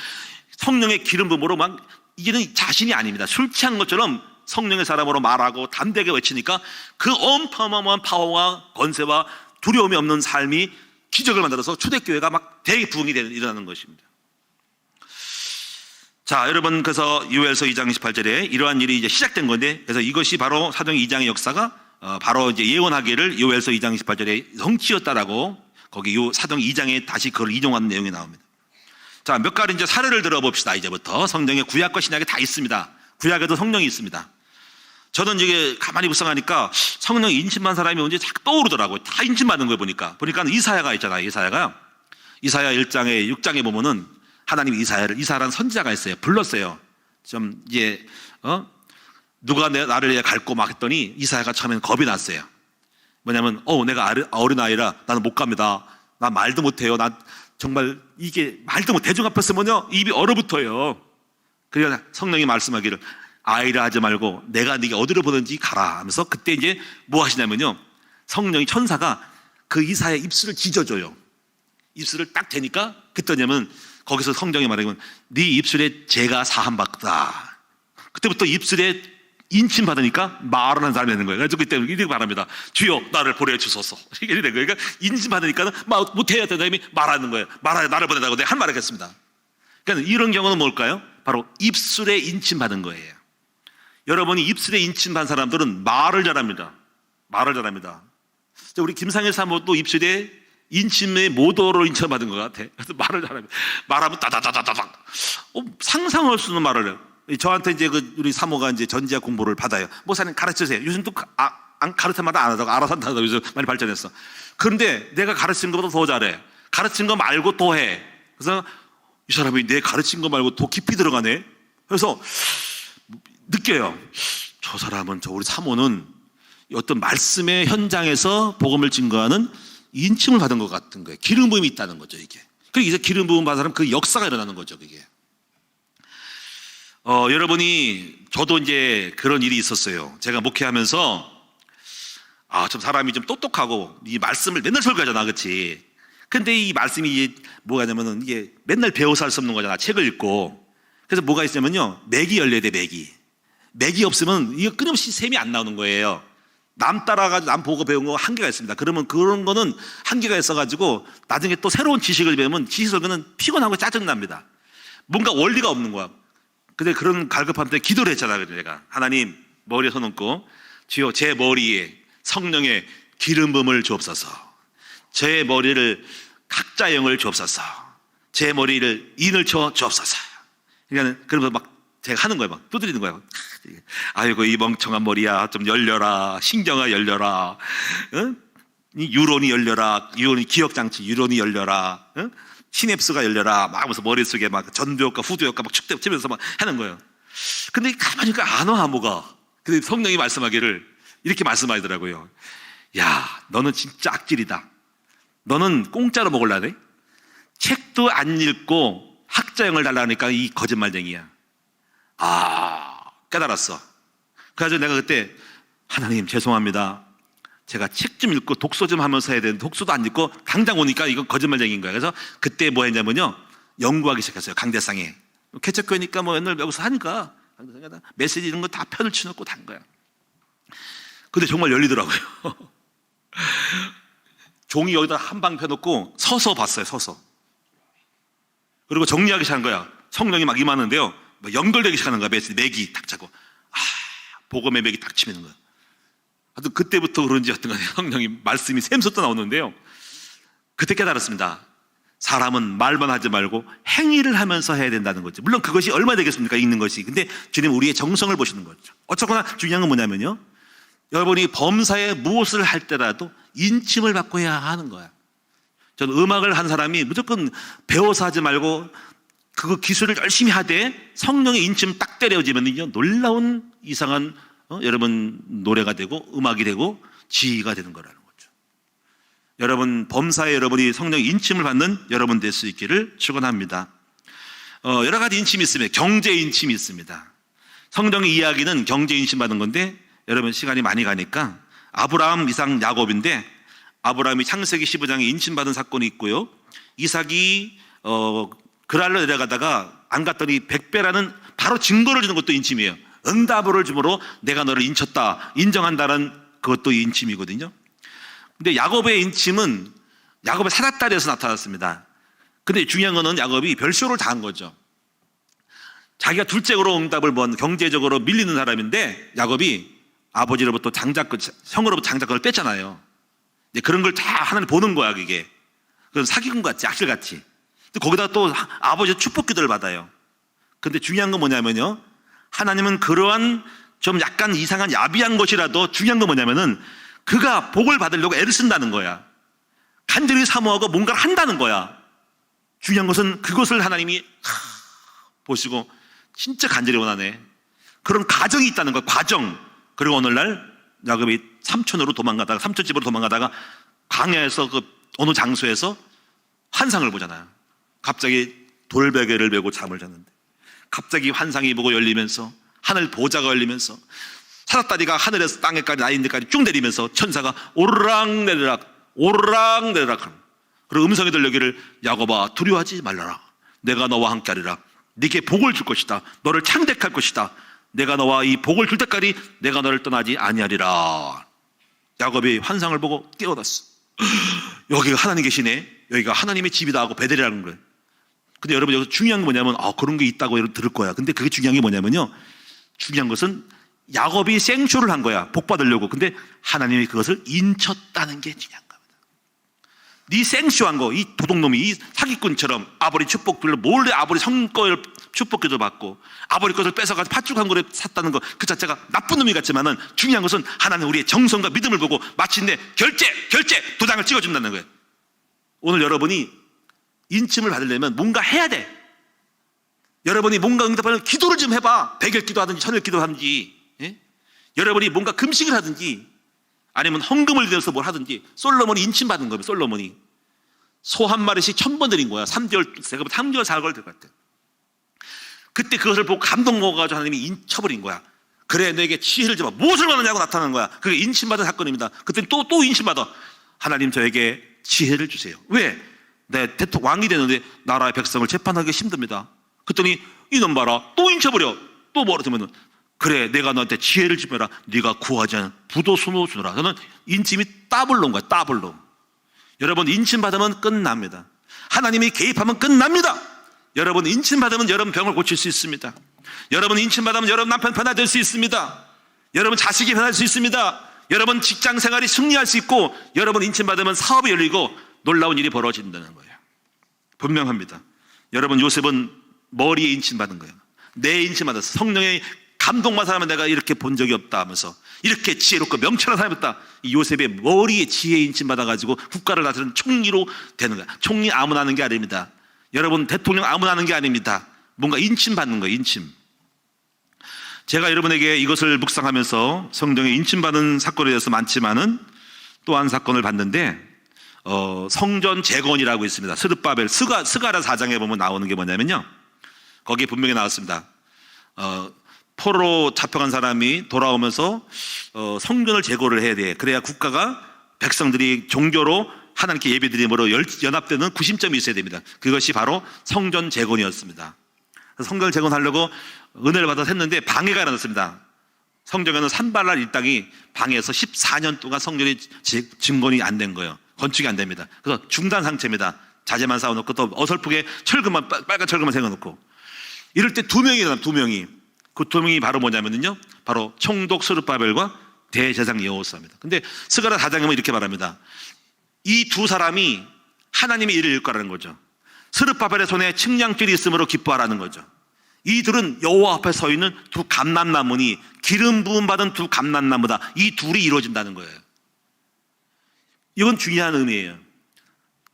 성령의 기름 부음으로 막, 이게는 자신이 아닙니다. 술 취한 것처럼 성령의 사람으로 말하고 담대하게 외치니까 그 어마어마한 파워와 권세와 두려움이 없는 삶이 기적을 만들어서 초대교회가 막 대부흥이 일어나는 것입니다. 자, 여러분, 그래서 요엘서 2장 28절에 이러한 일이 이제 시작된 건데, 그래서 이것이 바로 사도행전 2장의 역사가 바로 이제 예언하기를 요엘서 2장 28절에 성취였다라고, 거기 요 사도행전 2장에 다시 그걸 인용하는 내용이 나옵니다. 자, 몇 가지 이제 사례를 들어봅시다. 이제부터 성경에 구약과 신약에 다 있습니다. 구약에도 성령이 있습니다. 저는 이게 가만히 묵상하니까 성령 인침받은 사람이 언제 자꾸 떠오르더라고요. 다 인침받은 거예요. 보니까 이사야가 있잖아요. 이사야 1장에 6장에 보면은 하나님이 이사야라는 선지자가 있어요. 불렀어요. 좀 이제 누가 나를 갈고 막 했더니 이사야가 처음에는 겁이 났어요. 뭐냐면 내가 어린 아이라 나는 못 갑니다. 나 말도 못해요. 나 정말 이게 말도 못, 대중 앞에 서면요 입이 얼어붙어요. 그러니까 성령이 말씀하기를 아이라 하지 말고 내가 네가 어디로 보든지 가라 하면서, 그때 이제 뭐 하시냐면요, 성령이 천사가 그 이사야의 입술을 찢어줘요. 입술을 딱 대니까 그때냐면 거기서 성경이 말하면 네 입술에 죄가 사함받다. 그때부터 입술에 인침 받으니까 말을 하는 사람이 되는 거예요. 그래서 그때 이렇게 말합니다. 주여 나를 보내주소서. 이게 된 거예요. 그러니까 인침 받으니까는 못해야 되는 사람이 말하는 거예요. 나를 보내라고 내가 한 말 하겠습니다. 그러니까 이런 경우는 뭘까요? 바로 입술에 인침 받은 거예요. 여러분이 입술에 인침 받은 사람들은 말을 잘합니다. 우리 김상일 사모도 입술에 인침의 모도로 인침받은 것 같아. 그래서 말을 잘합니다. 말하면 따다다다다닥. 상상할 수 없는 말을 해요. 저한테 이제 우리 사모가 이제 전지학 공부를 받아요. 목사님 가르쳐주세요. 요즘 또 가르쳐마다 안 하다가 알아서 한다고 요즘 많이 발전했어. 그런데 내가 가르친 것보다 더 잘해. 가르친 거 말고 또 해. 그래서 이 사람이 내 가르친 거 말고 더 깊이 들어가네. 그래서 느껴요. 저 사람은, 우리 사모는 어떤 말씀의 현장에서 복음을 증거하는 인침을 받은 것 같은 거예요. 기름 부음이 있다는 거죠, 이게. 그리고 이제 기름 부음 받은 사람 그 역사가 일어나는 거죠, 그게. 저도 이제 그런 일이 있었어요. 제가 목회하면서 좀 사람이 좀 똑똑하고 이 말씀을 맨날 설교하잖아, 그렇지? 근데 이 말씀이 뭐가 냐면은 이게 맨날 배워서 할 수 없는 거잖아, 책을 읽고. 그래서 뭐가 있냐면요, 맥이 열려야 돼, 맥이 없으면 이거 끊임없이 셈이 안 나오는 거예요. 남 따라가지고 남 보고 배운 거 한계가 있습니다. 그러면 그런 거는 한계가 있어가지고 나중에 또 새로운 지식을 배우면 지식 설교는 피곤하고 짜증납니다. 뭔가 원리가 없는 거야. 근데 그런 갈급함 때문에 기도를 했잖아요. 내가 하나님 머리에 손 얹고 주여 제 머리에 성령의 기름 부음을 주옵소서. 제 머리를 각자형을 주옵소서. 제 머리를 인을 쳐 주옵소서. 그러니까 그러면서 막 제가 하는 거예요. 막 두드리는 거예요. 아이고 이 멍청한 머리야 좀 열려라. 신경아 열려라. 이 유론이 열려라. 기억장치 유론이 열려라. 시냅스가 열려라. 막 하면서 머릿속에 막 전두엽과 후두엽과 막 축대치면서 막 하는 거예요. 근데 가만히 안 와, 뭐가. 근데 성령이 말씀하기를 이렇게 말씀하더라고요. 야, 너는 진짜 악질이다. 너는 공짜로 먹으려네? 책도 안 읽고 학자형을 달라니까 이 거짓말쟁이야. 깨달았어. 그래서 내가 그때 하나님 죄송합니다. 제가 책 좀 읽고 독서 좀 하면서 해야 되는데 독서도 안 읽고 당장 오니까 이거 거짓말쟁이인 거예요. 그래서 그때 뭐 했냐면요, 연구하기 시작했어요. 강대상에 개척교회니까 뭐 옛날 여기서 하니까 강대상에다 메시지 이런 거 다 편을 치놓고 단 거야. 근데 정말 열리더라고요. 종이 여기다 한 방 펴놓고 서서 봤어요. 서서. 그리고 정리하기 시작한 거야. 성령이 막 임하는데요, 뭐 연결되기 시작하는 거야. 메시지 맥이 딱 차고, 복음의 맥이 딱 치는 거야. 하여튼 그때부터 그런지 어떤 간에 성령이 말씀이 샘솟도 나오는데요, 그때 깨달았습니다. 사람은 말만 하지 말고 행위를 하면서 해야 된다는 거죠. 물론 그것이 얼마 되겠습니까? 읽는 것이. 근데 주님 우리의 정성을 보시는 거죠. 어쨌거나 중요한 건 뭐냐면요, 여러분이 범사에 무엇을 할 때라도 인침을 받고 해야 하는 거야. 저는 음악을 한 사람이 무조건 배워서 하지 말고 그 기술을 열심히 하되 성령의 인침 딱 때려지면요, 놀라운 이상한 여러분 노래가 되고 음악이 되고 지휘가 되는 거라는 거죠. 여러분 범사에 여러분이 성령의 인침을 받는 여러분 될 수 있기를 축원합니다. 여러 가지 인침이 있습니다. 경제 인침이 있습니다. 성령의 이야기는 경제 인침 받은 건데, 여러분 시간이 많이 가니까 아브라함, 이삭, 야곱인데, 아브라함이 창세기 15장에 인침받은 사건이 있고요, 이삭이 그랄로 내려가다가 안 갔더니 100배라는 바로 증거를 주는 것도 인침이에요. 응답을 주므로 내가 너를 인쳤다, 인정한다는 그것도 인침이거든요. 근데 야곱의 인침은 야곱의 사닥다리에서 나타났습니다. 근데 중요한 거는 야곱이 별쇼를 다 한 거죠. 자기가 둘째로 응답을 본 경제적으로 밀리는 사람인데, 야곱이 아버지로부터 형으로부터 장자권을 뺐잖아요. 그런 걸 다 하나님 보는 거야, 그게. 그건 사기꾼 같지, 악질 같지. 거기다가 또 아버지의 축복 기도를 받아요. 근데 중요한 건 뭐냐면요, 하나님은 그러한 좀 약간 이상한 야비한 것이라도 중요한 건 뭐냐면은 그가 복을 받으려고 애를 쓴다는 거야. 간절히 사모하고 뭔가를 한다는 거야. 중요한 것은 그것을 하나님이 보시고 진짜 간절히 원하네, 그런 가정이 있다는 거야. 과정. 그리고 오늘날 야곱이 삼촌으로 도망가다가, 삼촌 집으로 도망가다가 광야에서 그 어느 장소에서 환상을 보잖아요. 갑자기 돌베개를 메고 잠을 잤는데 갑자기 환상이 보고 열리면서 하늘 보좌가 열리면서 사닥다리가 하늘에서 땅에까지 나인데까지 쭉 내리면서 천사가 오르락 내리락 오르락 내리락, 그리고 음성이 들려기를 야곱아 두려워하지 말라라, 내가 너와 함께하리라, 네게 복을 줄 것이다, 너를 창대할 것이다, 내가 너와 이 복을 줄 때까지 내가 너를 떠나지 아니하리라. 야곱이 환상을 보고 깨어났어. 여기가 하나님 계시네, 여기가 하나님의 집이다 하고 베델이라는 거예요. 근데 여러분 여기서 중요한 게 뭐냐면, 그런 게 있다고 여러분 들을 거야. 근데 그게 중요한 게 뭐냐면요, 중요한 것은 야곱이 생쇼를 한 거야, 복 받으려고. 근데 하나님이 그것을 인쳤다는 게 중요한 겁니다. 네 생쇼한 거, 이 도둑놈이 이 사기꾼처럼 아버지 축복들로 몰래 아버지 성과를 축복기도 받고 아버지 것을 뺏어가지고 팥죽 한 그릇 샀다는 거 그 자체가 나쁜 놈이 같지만은, 중요한 것은 하나님 우리의 정성과 믿음을 보고 마침내 결제 도장을 찍어준다는 거예요. 오늘 여러분이 인침을 받으려면 뭔가 해야 돼. 여러분이 뭔가 응답하는 기도를 좀 해봐. 백일 기도하든지 천일 기도하든지, 예? 여러분이 뭔가 금식을 하든지 아니면 헌금을 들여서 뭘 하든지. 솔로몬이 인침 받은 거예요. 솔로몬이 소 한 마리씩 1000번 드린 거야. 3개월 4개월 될 것 같아. 그때 그것을 보고 감동 먹어가지고 하나님이 인쳐버린 거야. 그래 내게 지혜를 줘봐, 무엇을 원하냐고 나타나는 거야. 그게 인침받은 사건입니다. 그때 또 인침받아. 하나님 저에게 지혜를 주세요. 왜? 내 왕이 되는데 나라의 백성을 재판하기 힘듭니다. 그랬더니 이놈 봐라, 또 인쳐버려. 또 뭐라 하면은, 그래 내가 너한테 지혜를 주면라, 네가 구하지 않은 부도수노 주노라. 저는 인침이 따블로인 거야. 따블로. 여러분 인침 받으면 끝납니다. 하나님이 개입하면 끝납니다. 여러분 인침 받으면 여러분 병을 고칠 수 있습니다. 여러분 인침 받으면 여러분 남편 변화될 수 있습니다. 여러분 자식이 변할 수 있습니다. 여러분 직장 생활이 승리할 수 있고, 여러분 인침 받으면 사업이 열리고 놀라운 일이 벌어진다는 거예요. 분명합니다. 여러분 요셉은 머리에 인침 받은 거예요. 내 인침 받았어. 성령의 감동만 사람은 내가 이렇게 본 적이 없다 하면서, 이렇게 지혜롭고 명철한 사람이었다. 이 요셉의 머리에 지혜 인침 받아가지고 국가를 다스리는 총리로 되는 거야. 총리 아무나 하는 게 아닙니다. 여러분 대통령 아무나 하는 게 아닙니다. 뭔가 인침 받는 거예요. 인침. 제가 여러분에게 이것을 묵상하면서 성령의 인침 받은 사건에 대해서 많지만은 또 한 사건을 봤는데, 성전 재건이라고 있습니다. 스룹바벨 스가랴 4장에 보면 나오는 게 뭐냐면요, 거기에 분명히 나왔습니다. 포로로 잡혀간 사람이 돌아오면서 성전을 재건을 해야 돼. 그래야 국가가 백성들이 종교로 하나님께 예배드림으로 연합되는 구심점이 있어야 됩니다. 그것이 바로 성전 재건이었습니다. 성전을 재건하려고 은혜를 받아서 했는데 방해가 일어났습니다. 성전에는 산발랄 일당이 방해해서 14년 동안 성전이 증건이 안 된 거예요. 건축이 안 됩니다. 그래서 중단 상태입니다. 자재만 쌓아놓고 또 어설프게 철근만, 빨간 철근만 세워놓고. 이럴 때 두 명이 일어납니다. 두 명이. 그 두 명이 바로 뭐냐면요, 바로 총독 스룹바벨과 대제사장 여호수아입니다. 근데 스가랴 4장에는 이렇게 말합니다. 이 두 사람이 하나님의 일을 이룰 거라는 거죠. 스룹바벨의 손에 측량줄이 있으므로 기뻐하라는 거죠. 이 둘은 여호와 앞에 서 있는 두 감람나무니 기름 부음 받은 두 감람나무다. 이 둘이 이루어진다는 거예요. 이건 중요한 의미예요.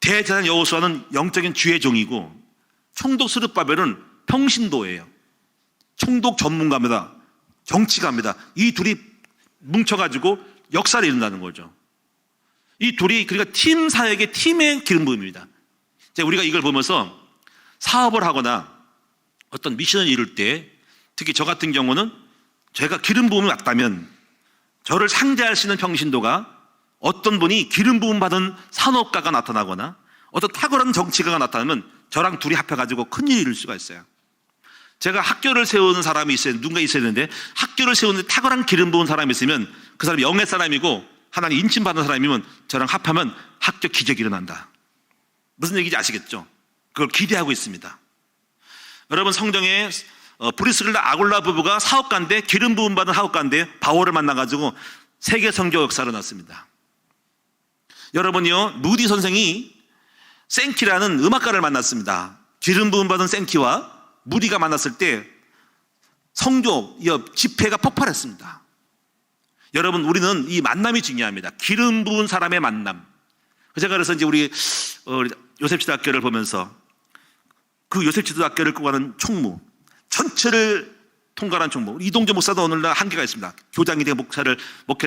대제사장 여호수아는 영적인 주의 종이고 총독 스룹바벨은 평신도예요. 총독 전문가입니다. 정치가입니다. 이 둘이 뭉쳐가지고 역사를 이룬다는 거죠. 이 둘이 그러니까 팀 사역의 팀의 기름 부음입니다. 우리가 이걸 보면서 사업을 하거나 어떤 미션을 이룰 때, 특히 저 같은 경우는 제가 기름 부음이 왔다면 저를 상대할 수 있는 평신도가 어떤 분이 기름 부음 받은 산업가가 나타나거나 어떤 탁월한 정치가가 나타나면 저랑 둘이 합해가지고 큰일을 이룰 수가 있어요. 제가 학교를 세우는 사람이 있어야, 누군가 있어야 되는데 학교를 세우는데 탁월한 기름 부은 사람이 있으면 그 사람이 영의 사람이고 하나님 인침받은 사람이면 저랑 합하면 학교 기적이 일어난다. 무슨 얘기인지 아시겠죠? 그걸 기대하고 있습니다. 여러분, 성경에 브리스길라 아굴라 부부가 사업가인데, 기름 부음 받은 사업가인데 바울을 만나가지고 세계 선교 역사를 났습니다. 여러분요, 무디 선생이 생키라는 음악가를 만났습니다. 기름 부음 받은 생키와 무디가 만났을 때 성교 집회가 폭발했습니다. 여러분, 우리는 이 만남이 중요합니다. 기름 부은 사람의 만남. 제가 그래서 이제 우리 요셉지도학교를 보면서 그 요셉지도학교를 꾸고가는 총무, 전체를 통과한 총무, 이동재 목사도 오늘날 한계가 있습니다. 교장이 되어 목회를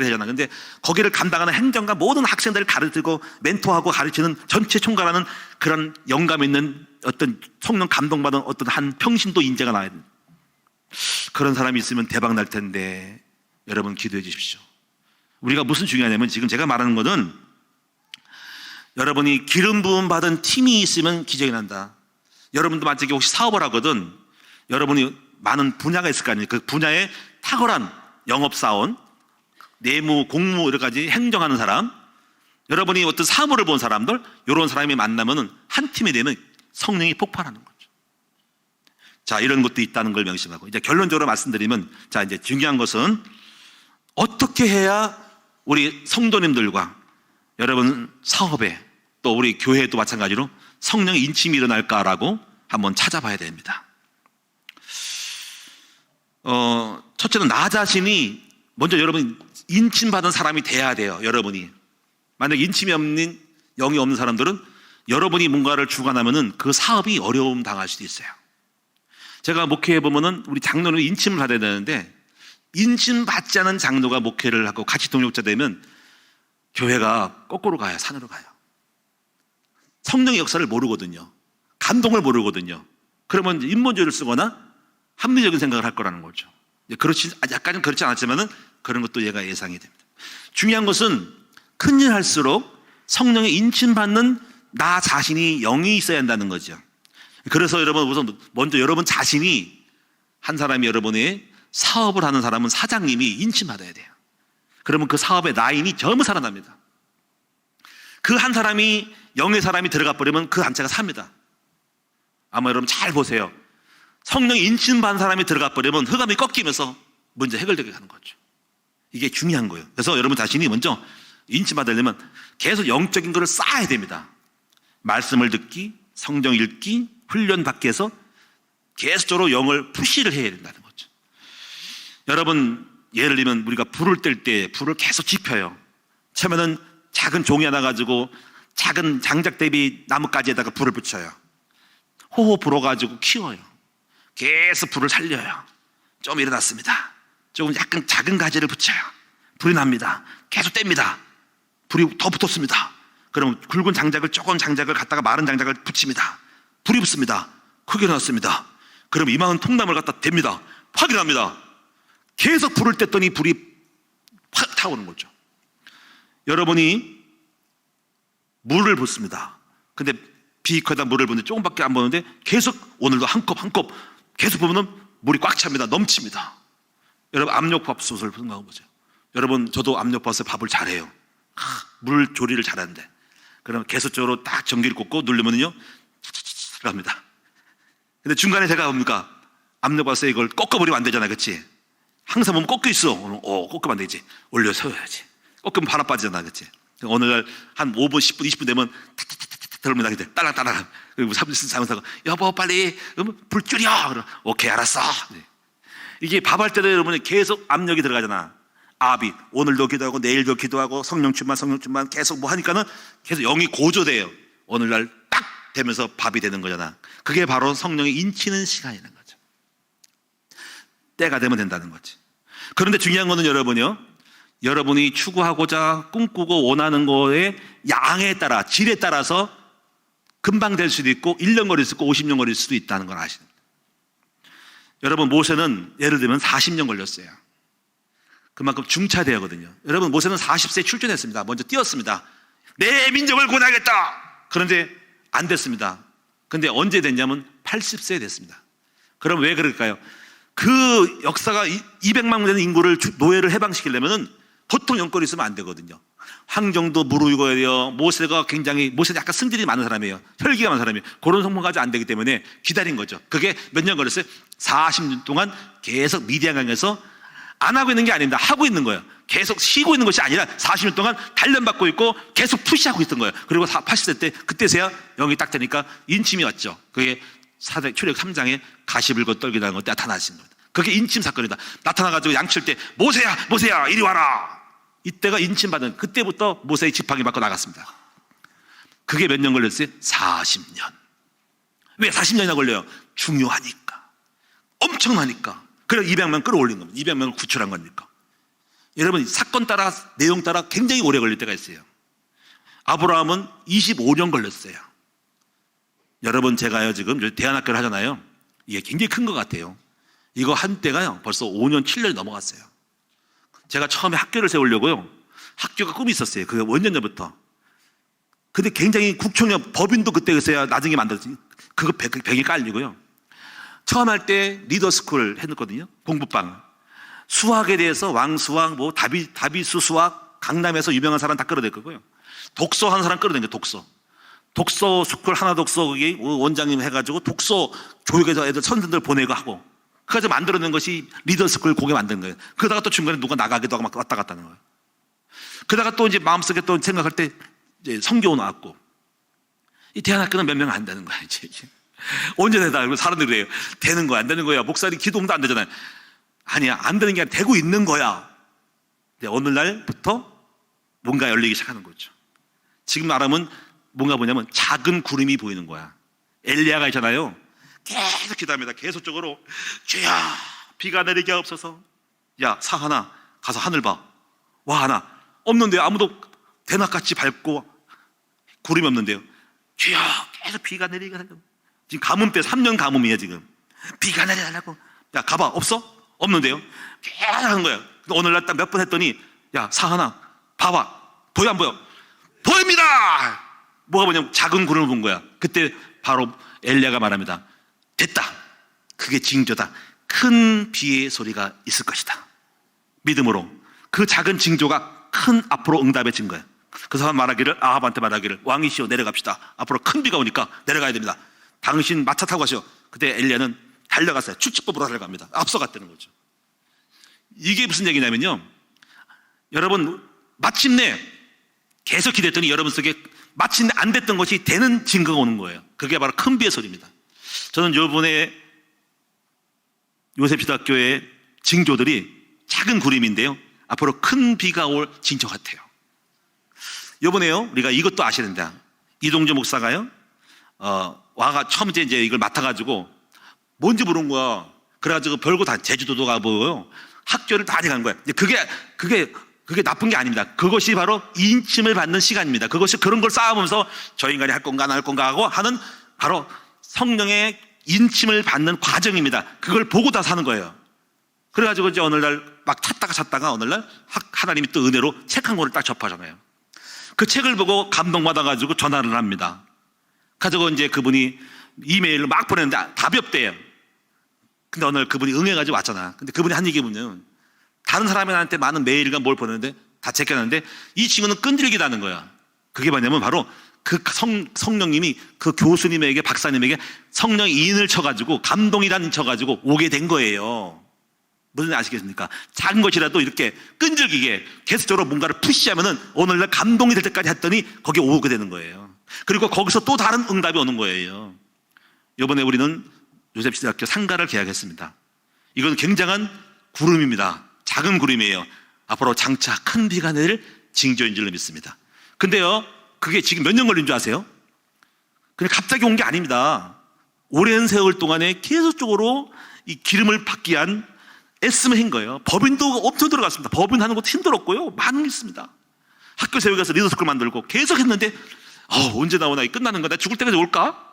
해야 하나. 근데 거기를 감당하는 행정가 모든 학생들을 가르치고 멘토하고 가르치는 전체 총괄하는 그런 영감 있는 어떤 성령 감동받은 어떤 한 평신도 인재가 나와야 됩니다. 그런 사람이 있으면 대박 날 텐데 여러분 기도해 주십시오. 우리가 무슨 중요하냐면 지금 제가 말하는 것은 여러분이 기름 부음 받은 팀이 있으면 기적이 난다. 여러분도 만약에 혹시 사업을 하거든 여러분이 많은 분야가 있을 거 아니에요. 그 분야에 탁월한 영업사원, 내무, 공무 여러 가지 행정하는 사람, 여러분이 어떤 사물을 본 사람들, 이런 사람이 만나면은 한 팀이 되면 성령이 폭발하는 거죠. 자, 이런 것도 있다는 걸 명심하고 이제 결론적으로 말씀드리면, 자, 이제 중요한 것은 어떻게 해야 우리 성도님들과 여러분 사업에 또 우리 교회도 마찬가지로 성령의 인침이 일어날까라고 한번 찾아봐야 됩니다. 첫째는 나 자신이 먼저 여러분 인침받은 사람이 돼야 돼요. 여러분이 만약 인침이 없는, 영이 없는 사람들은 여러분이 뭔가를 주관하면은 그 사업이 어려움 당할 수도 있어요. 제가 목회해 보면은 우리 장로는 인침을 받아야 되는데 인침 받지 않은 장로가 목회를 하고 같이 동역자 되면 교회가 거꾸로 가요. 산으로 가요. 성령의 역사를 모르거든요. 감동을 모르거든요. 그러면 인본주의를 쓰거나 합리적인 생각을 할 거라는 거죠. 약간은 그렇지 않았지만은 그런 것도 얘가 예상이 됩니다. 중요한 것은 큰일 할수록 성령의 인침받는 나 자신이 영이 있어야 한다는 거죠. 그래서 여러분 우선 먼저 여러분 자신이 한 사람이 여러분의 사업을 하는 사람은 사장님이 인침받아야 돼요. 그러면 그 사업의 라인이 전부 살아납니다. 그 한 사람이 영의 사람이 들어가 버리면 그 단체가 삽니다. 아마 여러분 잘 보세요. 성령 인침받은 사람이 들어가 버리면 흑암이 꺾이면서 문제 해결되게 하는 거죠. 이게 중요한 거예요. 그래서 여러분 자신이 먼저 인침받으려면 계속 영적인 것을 쌓아야 됩니다. 말씀을 듣기, 성경 읽기, 훈련 받기 해서 계속적으로 영을 푸시를 해야 된다는 거죠. 여러분 예를 들면 우리가 불을 뗄 때 불을 계속 지펴요. 처음에는 작은 종이 하나 가지고 작은 장작 대비 나뭇가지에다가 불을 붙여요. 호호 불어가지고 키워요. 계속 불을 살려요. 좀 일어났습니다. 조금 약간 작은 가지를 붙여요. 불이 납니다. 계속 뗍니다. 불이 더 붙었습니다. 그럼 굵은 장작을, 조금 장작을 갖다가 마른 장작을 붙입니다. 불이 붙습니다. 크게 일어났습니다. 그럼 이만한 통나무를 갖다 댑니다. 확 일어납니다. 계속 불을 뗐더니 불이 확 타오르는 거죠. 여러분이 물을 붓습니다. 근데 비커에다 물을 붓는데 조금밖에 안 부는데 계속 오늘도 한 컵 한 컵 계속 부으면 물이 꽉 찹니다. 넘칩니다. 여러분 압력밥솥을 생각해 보세요. 여러분 저도 압력밥솥에 밥을 잘해요. 물 조리를 잘하는데 그러면 계속적으로 딱 전기를 꽂고 누르면요 차차차차 합니다. 근데 중간에 제가 뭡니까? 압력밥솥에 이걸 꺾어버리면 안 되잖아요. 그렇지? 항상 보면 꺾여 있어. 꺾으면 안 되지. 올려 세워야지. 꺾으면 바람 빠지잖아. 그렇지? 어느 날 한 5분 10분 20분 되면 탁탁탁탁 들어옵니다. 딸랑딸랑. 그리고 사무사가 여보 빨리 불 줄여. 그럼 오케이 알았어. 이게 밥할 때도 여러분 계속 압력이 들어가잖아. 압이 오늘도 기도하고 내일도 기도하고 성령 충만 계속 뭐 하니까는 계속 영이 고조돼요. 오늘날 딱 되면서 밥이 되는 거잖아. 그게 바로 성령이 인치는 시간이라는 거죠. 때가 되면 된다는 거지. 그런데 중요한 거는 여러분이요, 여러분이 추구하고자 꿈꾸고 원하는 거에 양에 따라 질에 따라서 금방 될 수도 있고 1년 걸릴 수도 있고 50년 걸릴 수도 있다는 걸 아시는 거예요. 여러분 모세는 예를 들면 40년 걸렸어요. 그만큼 중차대하거든요. 여러분 모세는 40세에 출전했습니다. 먼저 뛰었습니다. 내 민족을 구원하겠다. 그런데 안 됐습니다. 그런데 언제 됐냐면 80세에 됐습니다. 그럼 왜 그럴까요? 그 역사가 200만 되는 인구를 노예를 해방시키려면 보통 영권이 있으면 안 되거든요. 황정도 무르익어야 돼요. 모세는 약간 승질이 많은 사람이에요. 혈기가 많은 사람이에요. 그런 성공까지 안 되기 때문에 기다린 거죠. 그게 몇 년 걸렸어요? 40년 동안 계속 미디안 강에서 안 하고 있는 게 아닙니다. 하고 있는 거예요. 계속 쉬고 있는 것이 아니라 40년 동안 단련받고 있고 계속 푸시하고 있던 거예요. 그리고 80세 때 그때서야 영이 딱 되니까 인침이 왔죠. 그게 출애굽 3장에 가시불고 떨기라는 걸 나타나신 겁니다. 그게 인침 사건이다. 나타나가지고 양칠 때 모세야 이리 와라. 이때가 인침받은, 그때부터 모세의 지팡이 받고 나갔습니다. 그게 몇 년 걸렸어요? 40년. 왜 40년이나 걸려요? 중요하니까, 엄청나니까. 그래서 200명 끌어올린 겁니다. 200명을 구출한 거니까. 여러분 사건 따라 내용 따라 굉장히 오래 걸릴 때가 있어요. 아브라함은 25년 걸렸어요. 여러분 제가요 지금 대안학교를 하잖아요. 이게 굉장히 큰 것 같아요. 이거 한때가요 벌써 5년 7년이 넘어갔어요. 제가 처음에 학교를 세우려고요, 학교가 꿈이 있었어요. 그게 원년 전부터. 근데 굉장히 국총력 법인도 그때 있어야 나중에 만들었어요. 그거 벽이 깔리고요. 처음 할 때 리더스쿨 해놓거든요. 공부방. 수학에 대해서 왕수학, 뭐 다비수 수학, 강남에서 유명한 사람 다 끌어낼 거고요. 독서 하는 사람 끌어낸 거예요. 독서 스쿨 하나 독서 거기 원장님 해가지고 독서 교육에서 애들 선생들 보내고 하고, 그래서 만들어낸 것이 리더스쿨 거기 만든 거예요. 그러다가 또 중간에 누가 나가기도 하고 막 왔다 갔다 하는 거예요. 그러다가 또 이제 마음속에 또 생각할 때 이제 성교 나왔고, 이 대안학교는 몇 명 안 되는 거야 이제. 언제 되다. 그리고 사람들이 그래요. 되는 거야 안 되는 거야. 목사님 기도도 안 되잖아요. 아니야, 안 되는 게 아니라 되고 있는 거야. 근데 어느 날부터 뭔가 열리기 시작하는 거죠. 지금 말하면 뭔가 뭐냐면 작은 구름이 보이는 거야. 엘리야가 있잖아요. 계속 기도합니다. 계속적으로 주여 비가 내리게 하옵소서. 야 사하나 가서 하늘 봐. 와 하나 없는데요. 아무도 대낮같이 밝고 구름이 없는데요. 주여 계속 비가 내리게 하려고. 지금 가뭄 때 3년 가뭄이에요 지금. 비가 내려달라고. 야 가봐. 없어? 없는데요. 계속 하는 거예요. 오늘날 딱 몇 번 했더니 야 사하나 봐봐. 보여 안 보여? 보입니다. 뭐가 뭐냐면 작은 구름을 본 거야. 그때 바로 엘리야가 말합니다. 됐다. 그게 징조다. 큰 비의 소리가 있을 것이다. 믿음으로 그 작은 징조가 큰 앞으로 응답의 증거예요. 그 사람 말하기를, 아합한테 말하기를, 왕이시오 내려갑시다. 앞으로 큰 비가 오니까 내려가야 됩니다. 당신 마차 타고 가시오. 그때 엘리야는 달려갔어요. 축지법으로 달려갑니다. 앞서갔다는 거죠. 이게 무슨 얘기냐면요, 여러분 마침내 계속 기도했더니 여러분 속에 마침내 안 됐던 것이 되는 증거가 오는 거예요. 그게 바로 큰 비의 소리입니다. 저는 요번에 요셉시대학교의 징조들이 작은 구름인데요, 앞으로 큰 비가 올 징조 같아요. 요번에요 우리가 이것도 아셔야 된다. 이동주 목사가요 와가 처음 이제 이걸 맡아가지고 뭔지 모르는 거야. 그래가지고 별거 다 제주도도 가보고요, 학교를 다 다녀간 거야. 그게 나쁜 게 아닙니다. 그것이 바로 인침을 받는 시간입니다. 그것이 그런 걸 쌓아보면서 저 인간이 할 건가 안 할 건가 하고 하는 바로 성령의 인침을 받는 과정입니다. 그걸 보고 다 사는 거예요. 그래가지고 이제 어느 날 막 찾다가 어느 날 하나님이 또 은혜로 책 한 권을 딱 접하잖아요. 그 책을 보고 감동받아가지고 전화를 합니다. 가지고 이제 그분이 이메일을 막 보냈는데 답이 없대요. 근데 어느 날 그분이 응해가지고 왔잖아. 근데 그분이 한 얘기 뭐냐면 다른 사람한테 많은 메일과 뭘 보냈는데 다 제껴놨는데 이 친구는 끈질기다는 거야. 그게 뭐냐면 바로 그 성령님이 그 교수님에게 박사님에게 성령 인을 쳐가지고 감동이라는 쳐가지고 오게 된 거예요. 무슨 아시겠습니까? 작은 것이라도 이렇게 끈질기게 계속적으로 뭔가를 푸시하면은 오늘날 감동이 될 때까지 했더니 거기에 오게 되는 거예요. 그리고 거기서 또 다른 응답이 오는 거예요. 이번에 우리는 요셉시대학교 상가를 계약했습니다. 이건 굉장한 구름입니다. 작은 구름이에요. 앞으로 장차 큰 비가 내릴 징조인 줄로 믿습니다. 근데요, 그게 지금 몇 년 걸린 줄 아세요? 그냥 갑자기 온 게 아닙니다. 오랜 세월 동안에 계속적으로 이 기름을 받기 위한 애쓰면 한 거예요. 법인도 엄청 들어갔습니다. 법인 하는 것도 힘들었고요. 많은 게 있습니다. 학교 세우기 위해서 리더스쿨 만들고 계속 했는데 언제 나오나 끝나는 거다. 죽을 때까지 올까?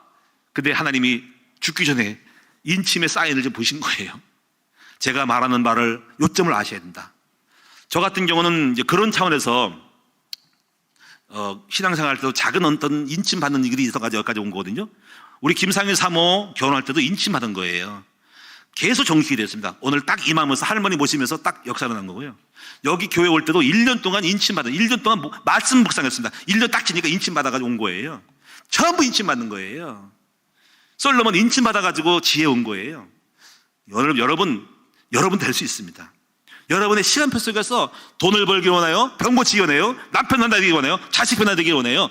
근데 하나님이 죽기 전에 인침의 사인을 좀 보신 거예요. 제가 말하는 말을 요점을 아셔야 된다. 저 같은 경우는 이제 그런 차원에서 신앙생활 때도 작은 어떤 인침 받는 일이 있어가지고 여기까지 온 거거든요. 우리 김상일 사모 결혼할 때도 인침 받은 거예요. 계속 정식이 됐습니다. 오늘 딱 임하면서 할머니 모시면서 딱 역사가 난 거고요. 여기 교회 올 때도 1년 동안 인침 받은, 1년 동안 말씀 묵상했습니다. 1년 딱 지니까 인침 받아가지고 온 거예요. 전부 인침 받는 거예요. 솔로몬 인침 받아가지고 지혜 온 거예요. 여러분 될 수 있습니다. 여러분의 시간표 속에서 돈을 벌기 원해요? 병 고치기 원해요? 남편 만나기 원해요? 자식 변화되기 원해요?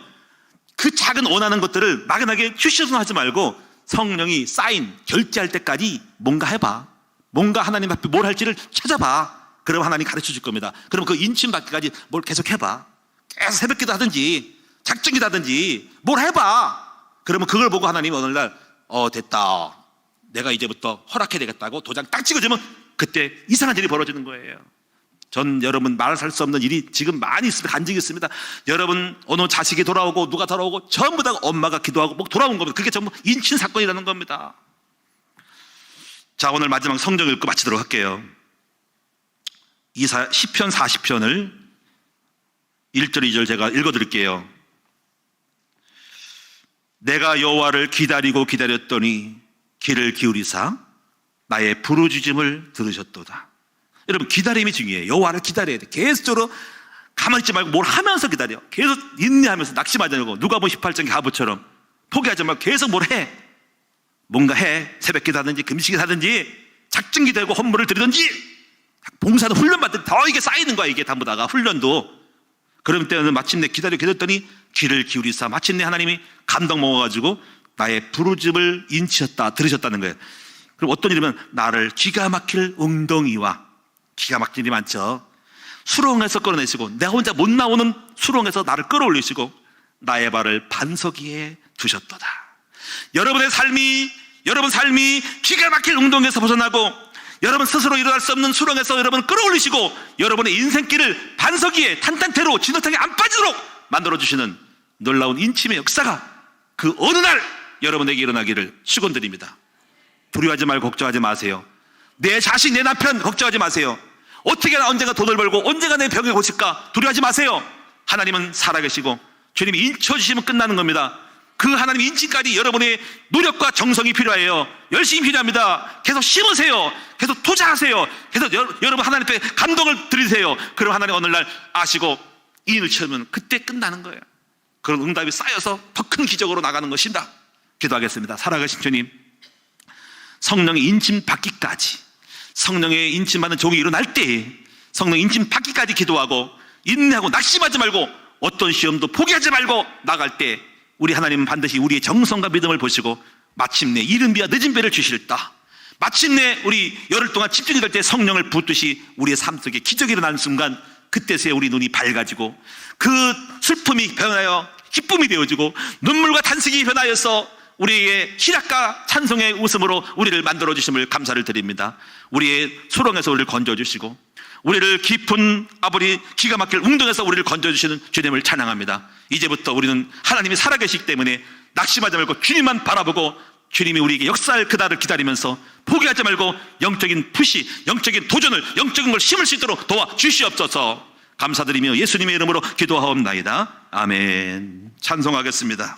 그 작은 원하는 것들을 막연하게 휴식은 하지 말고 성령이 사인, 결제할 때까지 뭔가 해봐. 뭔가 하나님 앞에 뭘 할지를 찾아봐. 그럼 하나님 가르쳐 줄 겁니다. 그럼 그 인침 받기까지 뭘 계속 해봐. 계속 새벽기도 하든지 작정기도 하든지 뭘 해봐. 그러면 그걸 보고 하나님이 어느 날 됐다. 내가 이제부터 허락해야 되겠다고 도장 딱 찍어주면 그때 이상한 일이 벌어지는 거예요. 전 여러분 말할 수 없는 일이 지금 많이 있습니다. 간증이 있습니다. 여러분 어느 자식이 돌아오고 누가 돌아오고 전부 다 엄마가 기도하고 뭐 돌아온 겁니다. 그게 전부 인친 사건이라는 겁니다. 자, 오늘 마지막 성경 읽고 마치도록 할게요. 시편 40편을 1절 2절 제가 읽어드릴게요. 내가 여호와를 기다리고 기다렸더니 귀를 기울이사 나의 부르짖음을 들으셨도다. 여러분 기다림이 중요해요. 여호와를 기다려야 돼. 계속적으로 가만히 있지 말고 뭘 하면서 기다려. 계속 인내하면서 낙심하지 말고 누가복음 18장 가부처럼 포기하지 말고 계속 뭘 해. 뭔가 해. 새벽기도 하든지 금식이 하든지 작정기 되고 헌물을 드리든지 봉사도 훈련받든 더 이게 쌓이는 거야. 이게 전부 다가 훈련도. 그럼 때는 마침내 기다렸더니 귀를 기울이사 마침내 하나님이 감동 먹어가지고 나의 부르짖음을 들으셨다는 거예요. 그럼 어떤 일이면 나를 기가 막힐 웅덩이와 기가 막힌 일이 많죠. 수렁에서 끌어내시고 내가 혼자 못 나오는 수렁에서 나를 끌어올리시고 나의 발을 반석 위에 두셨도다. 여러분 삶이 기가 막힐 웅덩이에서 벗어나고 여러분 스스로 일어날 수 없는 수렁에서 여러분을 끌어올리시고 여러분의 인생길을 반석 위에 탄탄태로 진흙탕에 안 빠지도록 만들어주시는 놀라운 인침의 역사가 그 어느 날 여러분에게 일어나기를 축원드립니다. 두려워하지 말고 걱정하지 마세요. 내 자식, 내 남편 걱정하지 마세요. 어떻게 언젠가 돈을 벌고 언젠가 내 병을 고칠까 두려워하지 마세요. 하나님은 살아계시고 주님이 인쳐주시면 끝나는 겁니다. 그 하나님 인치까지 여러분의 노력과 정성이 필요해요. 열심히 필요합니다. 계속 심으세요. 계속 투자하세요. 계속 여러분 하나님 앞에 감동을 드리세요. 그럼 하나님 어느 날 아시고 인을 채우면 그때 끝나는 거예요. 그런 응답이 쌓여서 더 큰 기적으로 나가는 것이다. 기도하겠습니다. 살아계신 주님, 성령의 인침 받기까지, 성령의 인침 받는 종이 일어날 때 성령 인침 받기까지 기도하고 인내하고 낙심하지 말고 어떤 시험도 포기하지 말고 나갈 때 우리 하나님은 반드시 우리의 정성과 믿음을 보시고 마침내 이른 비와 늦은 비를 주실다. 마침내 우리 열흘 동안 집중이 될 때 성령을 붓듯이 우리의 삶 속에 기적이 일어나는 순간 그때서야 우리 눈이 밝아지고 그 슬픔이 변하여 기쁨이 되어지고 눈물과 탄식이 변하여서 우리의 희락과 찬송의 웃음으로 우리를 만들어주심을 감사를 드립니다. 우리의 수렁에서 우리를 건져주시고 우리를 깊은 아버지 기가 막힐 웅덩에서 우리를 건져주시는 주님을 찬양합니다. 이제부터 우리는 하나님이 살아계시기 때문에 낙심하지 말고 주님만 바라보고 주님이 우리에게 역사할 그날을 기다리면서 포기하지 말고 영적인 푸시, 영적인 도전을, 영적인 걸 심을 수 있도록 도와주시옵소서. 감사드리며 예수님의 이름으로 기도하옵나이다. 아멘. 찬송하겠습니다.